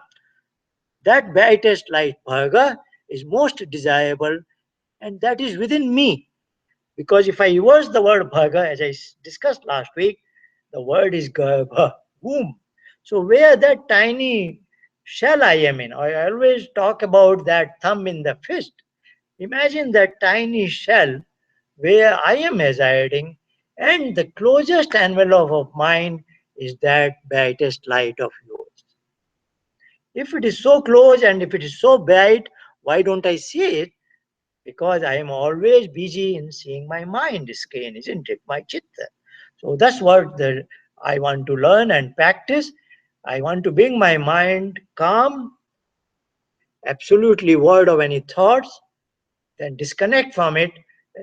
That brightest light, bharga, is most desirable, and that is within me. Because if I reverse the word bhaga, as I discussed last week, the word is garbha, womb. So where that tiny shell I am in, I always talk about that thumb in the fist. Imagine that tiny shell where I am residing, and the closest envelope of mine is that brightest light of yours. If it is so close and if it is so bright, why don't I see it? Because I am always busy in seeing my mind screen, isn't it? My chitta. So that's what I want to learn and practice. I want to bring my mind calm, absolutely void of any thoughts, then disconnect from it,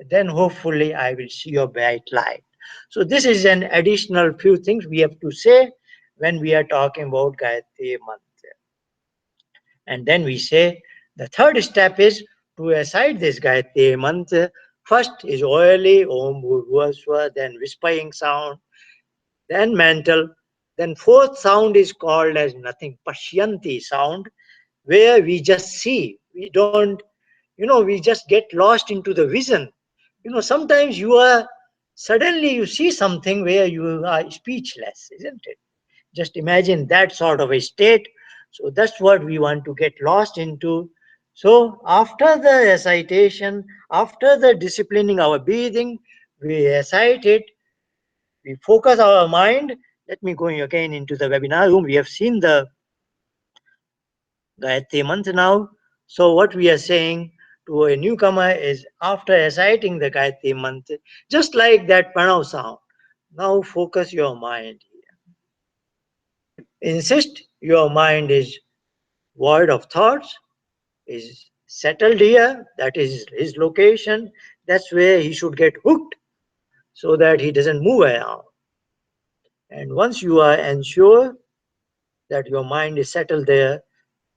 then hopefully I will see your bright light. So this is an additional few things we have to say when we are talking about Gayatri Mantra. And then we say the third step is to recite this Gayatri Mantra. First is orally, Om Bhurvasva, then whispering sound, then mental. Then fourth sound is called as nothing, Pashyanti sound, where we just see. We don't, we just get lost into the vision. Sometimes suddenly you see something where you are speechless, isn't it? Just imagine that sort of a state. So that's what we want to get lost into. So after the recitation, after the disciplining our breathing, we recite it, we focus our mind. Let me go again into the webinar room. We have seen the Gayatri Mantra now. So what we are saying to a newcomer is after reciting the Gayatri Mantra, just like that Pranav sound, now focus your mind. Insist your mind is void of thoughts, is settled here, that is his location, that's where he should get hooked so that he doesn't move around. And once you are ensured that your mind is settled there,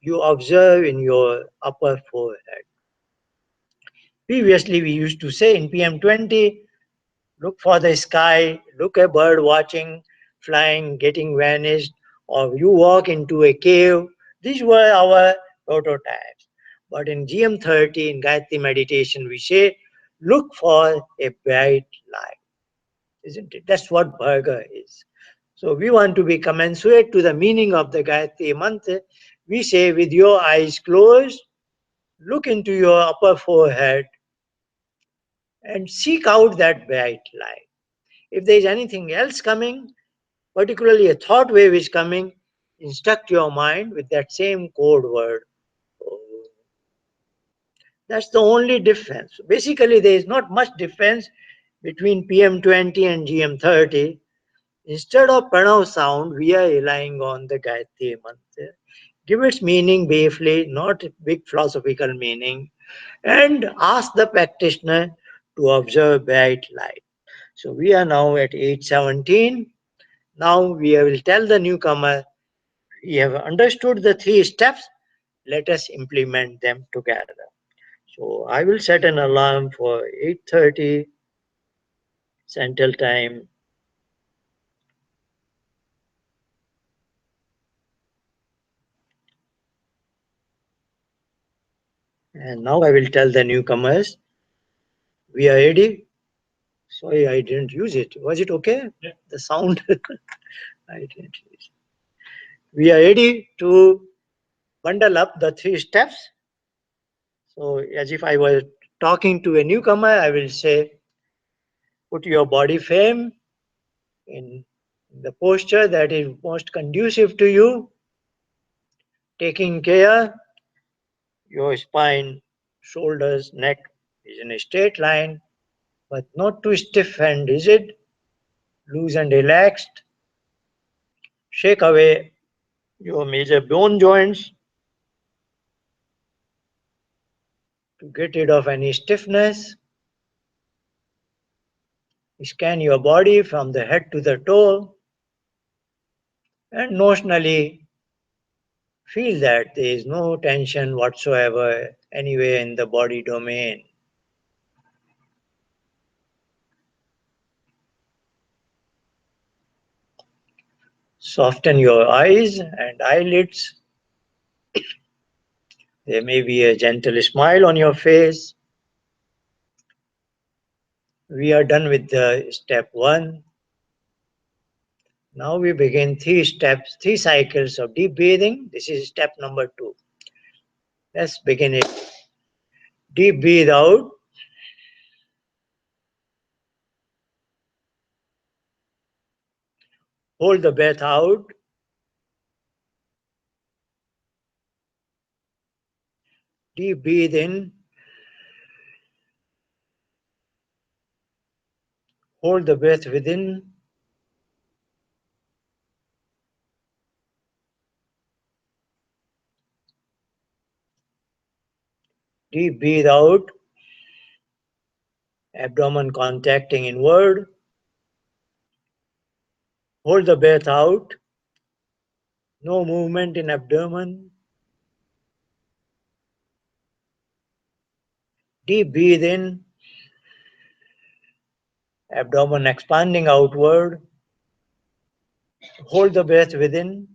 you observe in your upper forehead. Previously, we used to say in PM20, look for the sky, look a bird watching, flying, getting vanished, or you walk into a cave. These were our prototypes. But in GM30, in Gayatri meditation, we say, look for a bright light, isn't it? That's what Bharga is. So we want to be commensurate to the meaning of the Gayatri mantra. We say, with your eyes closed, look into your upper forehead and seek out that bright light. If there is anything else coming, particularly a thought wave is coming, instruct your mind with that same code word. That's the only difference. Basically, there is not much difference between PM20 and GM30. Instead of Pranav sound, we are relying on the Gayatri mantra. Give its meaning briefly, not big philosophical meaning, and ask the practitioner to observe bright light. So we are now at 817. Now we will tell the newcomer, we have understood the three steps, let us implement them together. So I will set an alarm for 8:30 Central Time. And now I will tell the newcomers, we are ready. Sorry, I didn't use it. Was it okay? Yeah. The sound, I didn't use it. We are ready to bundle up the three steps. So as if I was talking to a newcomer, I will say, put your body frame in the posture that is most conducive to you, taking care your spine, shoulders, neck is in a straight line, but not too stiff and rigid, loose and relaxed. Shake away your major bone joints to get rid of any stiffness. Scan your body from the head to the toe and notionally feel that there is no tension whatsoever anywhere in the body domain. Soften your eyes and eyelids. There may be a gentle smile on your face. We are done with the step one. Now we begin three steps, three cycles of deep breathing. This is step number two. Let's begin it. Deep breathe out. Hold the breath out. Deep breathe in. Hold the breath within. Deep breathe out. Abdomen contracting inward. Hold the breath out. No movement in abdomen. Deep breathe in. Abdomen expanding outward. Hold the breath within.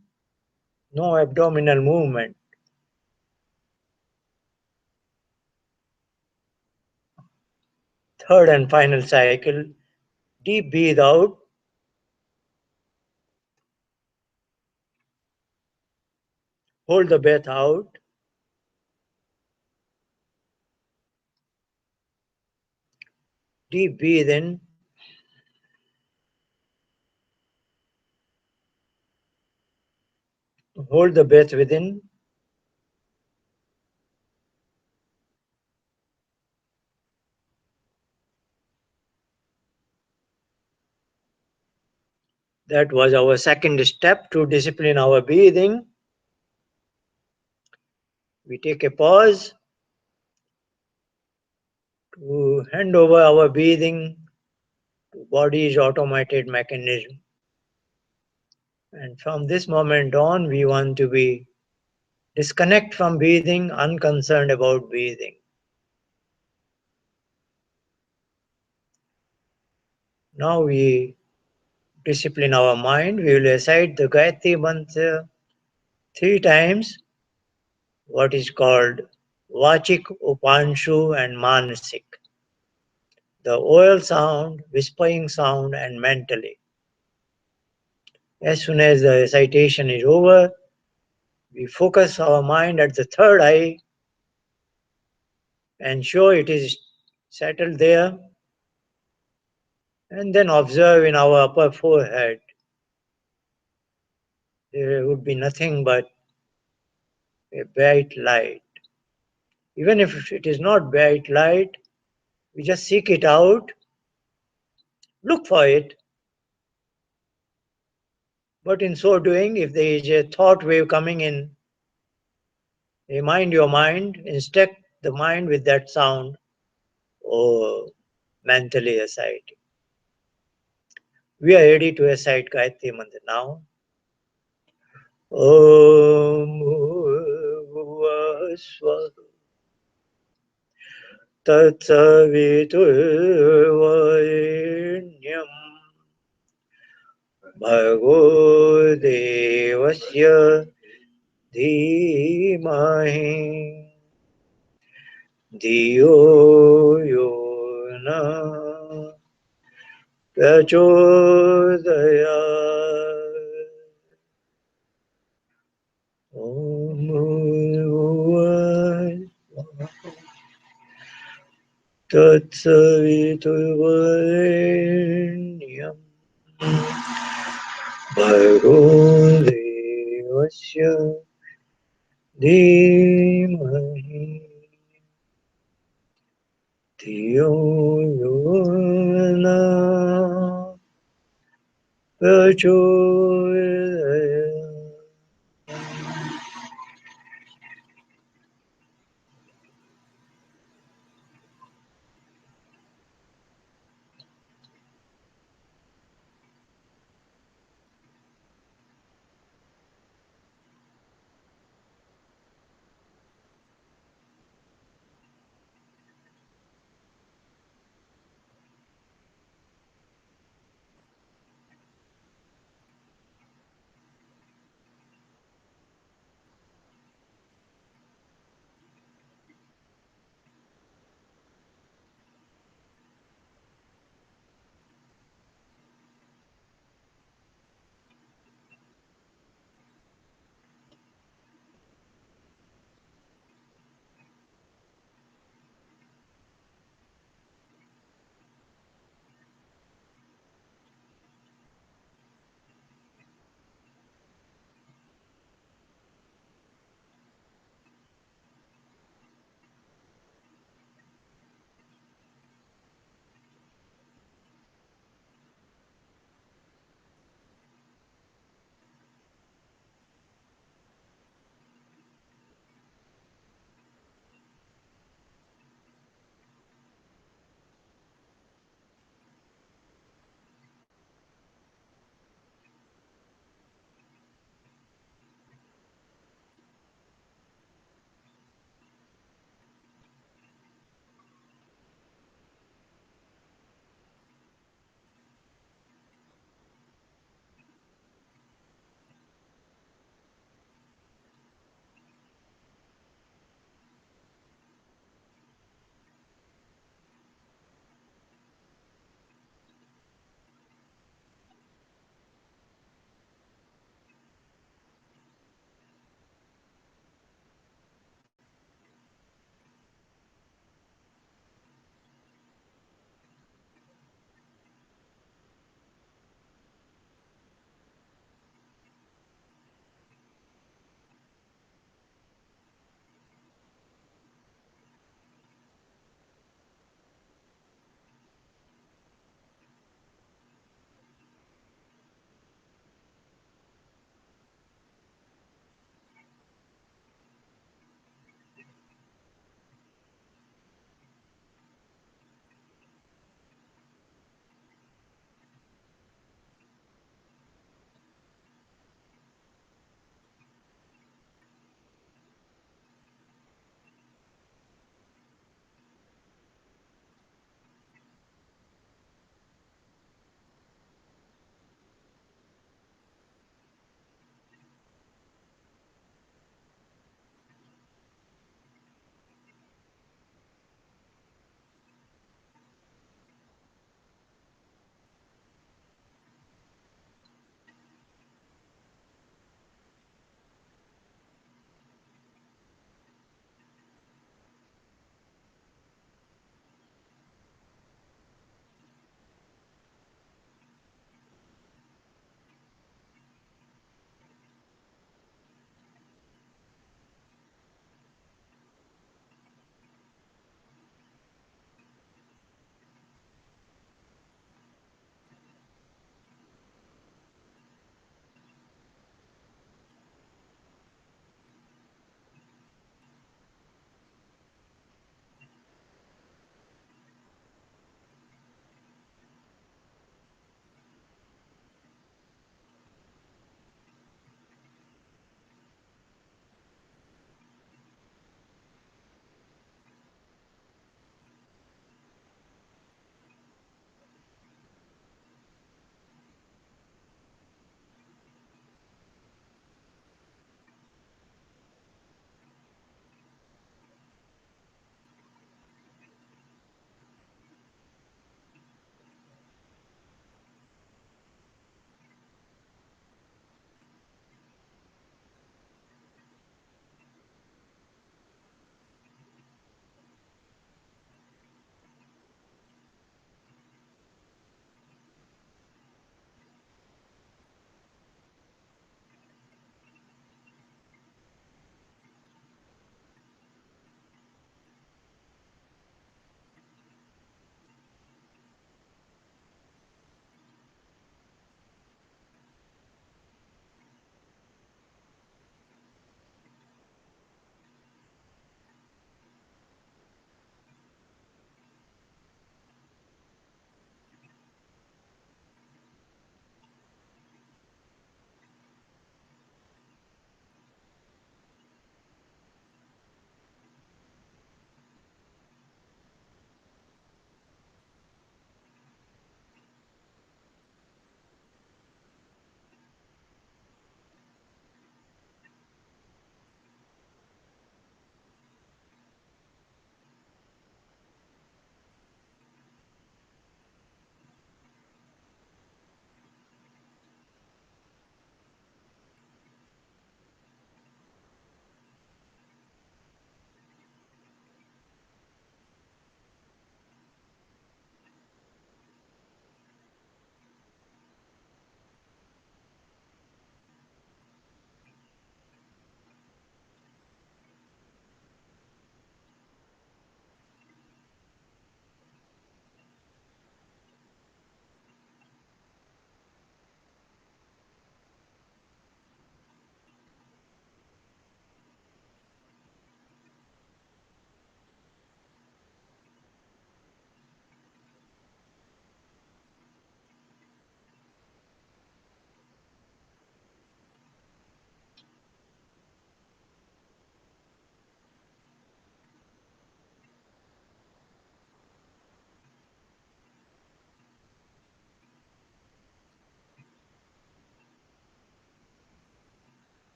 No abdominal movement. Third and final cycle. Deep breathe out. Hold the breath out. Deep breathe in. Hold the breath within. That was our second step to discipline our breathing. We take a pause to hand over our breathing to body's automated mechanism. And from this moment on, we want to be disconnect from breathing, unconcerned about breathing. Now we discipline our mind. We will recite the Gayatri mantra 3 times what is called Vachik, Upanshu, and Manasik. The oral sound, whispering sound, and mentally. As soon as the recitation is over, we focus our mind at the third eye, ensure it is settled there, and then observe in our upper forehead. There would be nothing but a bright light. Even if it is not bright light, we just seek it out, look for it. But in so doing, if there is a thought wave coming in, remind your mind, instruct the mind with that sound or mentally recite. We are ready to recite Gayatri Mantra now. Om Bhuva Swaha Tatsaviturvarenyam Bhargo Devasya Dhimahi Dhiyo Yona Prachodayat. Om Bhuva Tatsaviturvarenyam Bhargo Devasya Dhimahi Dhiyo Yona Prachodayat.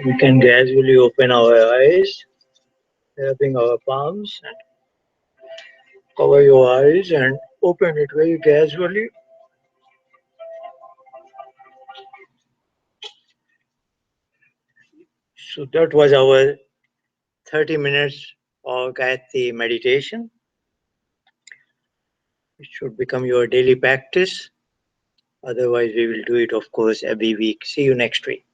We can gradually open our eyes, rubbing our palms, and cover your eyes and open it very gradually. So that was our 30 minutes of Gayatri meditation. It should become your daily practice. Otherwise, we will do it, of course, every week. See you next week.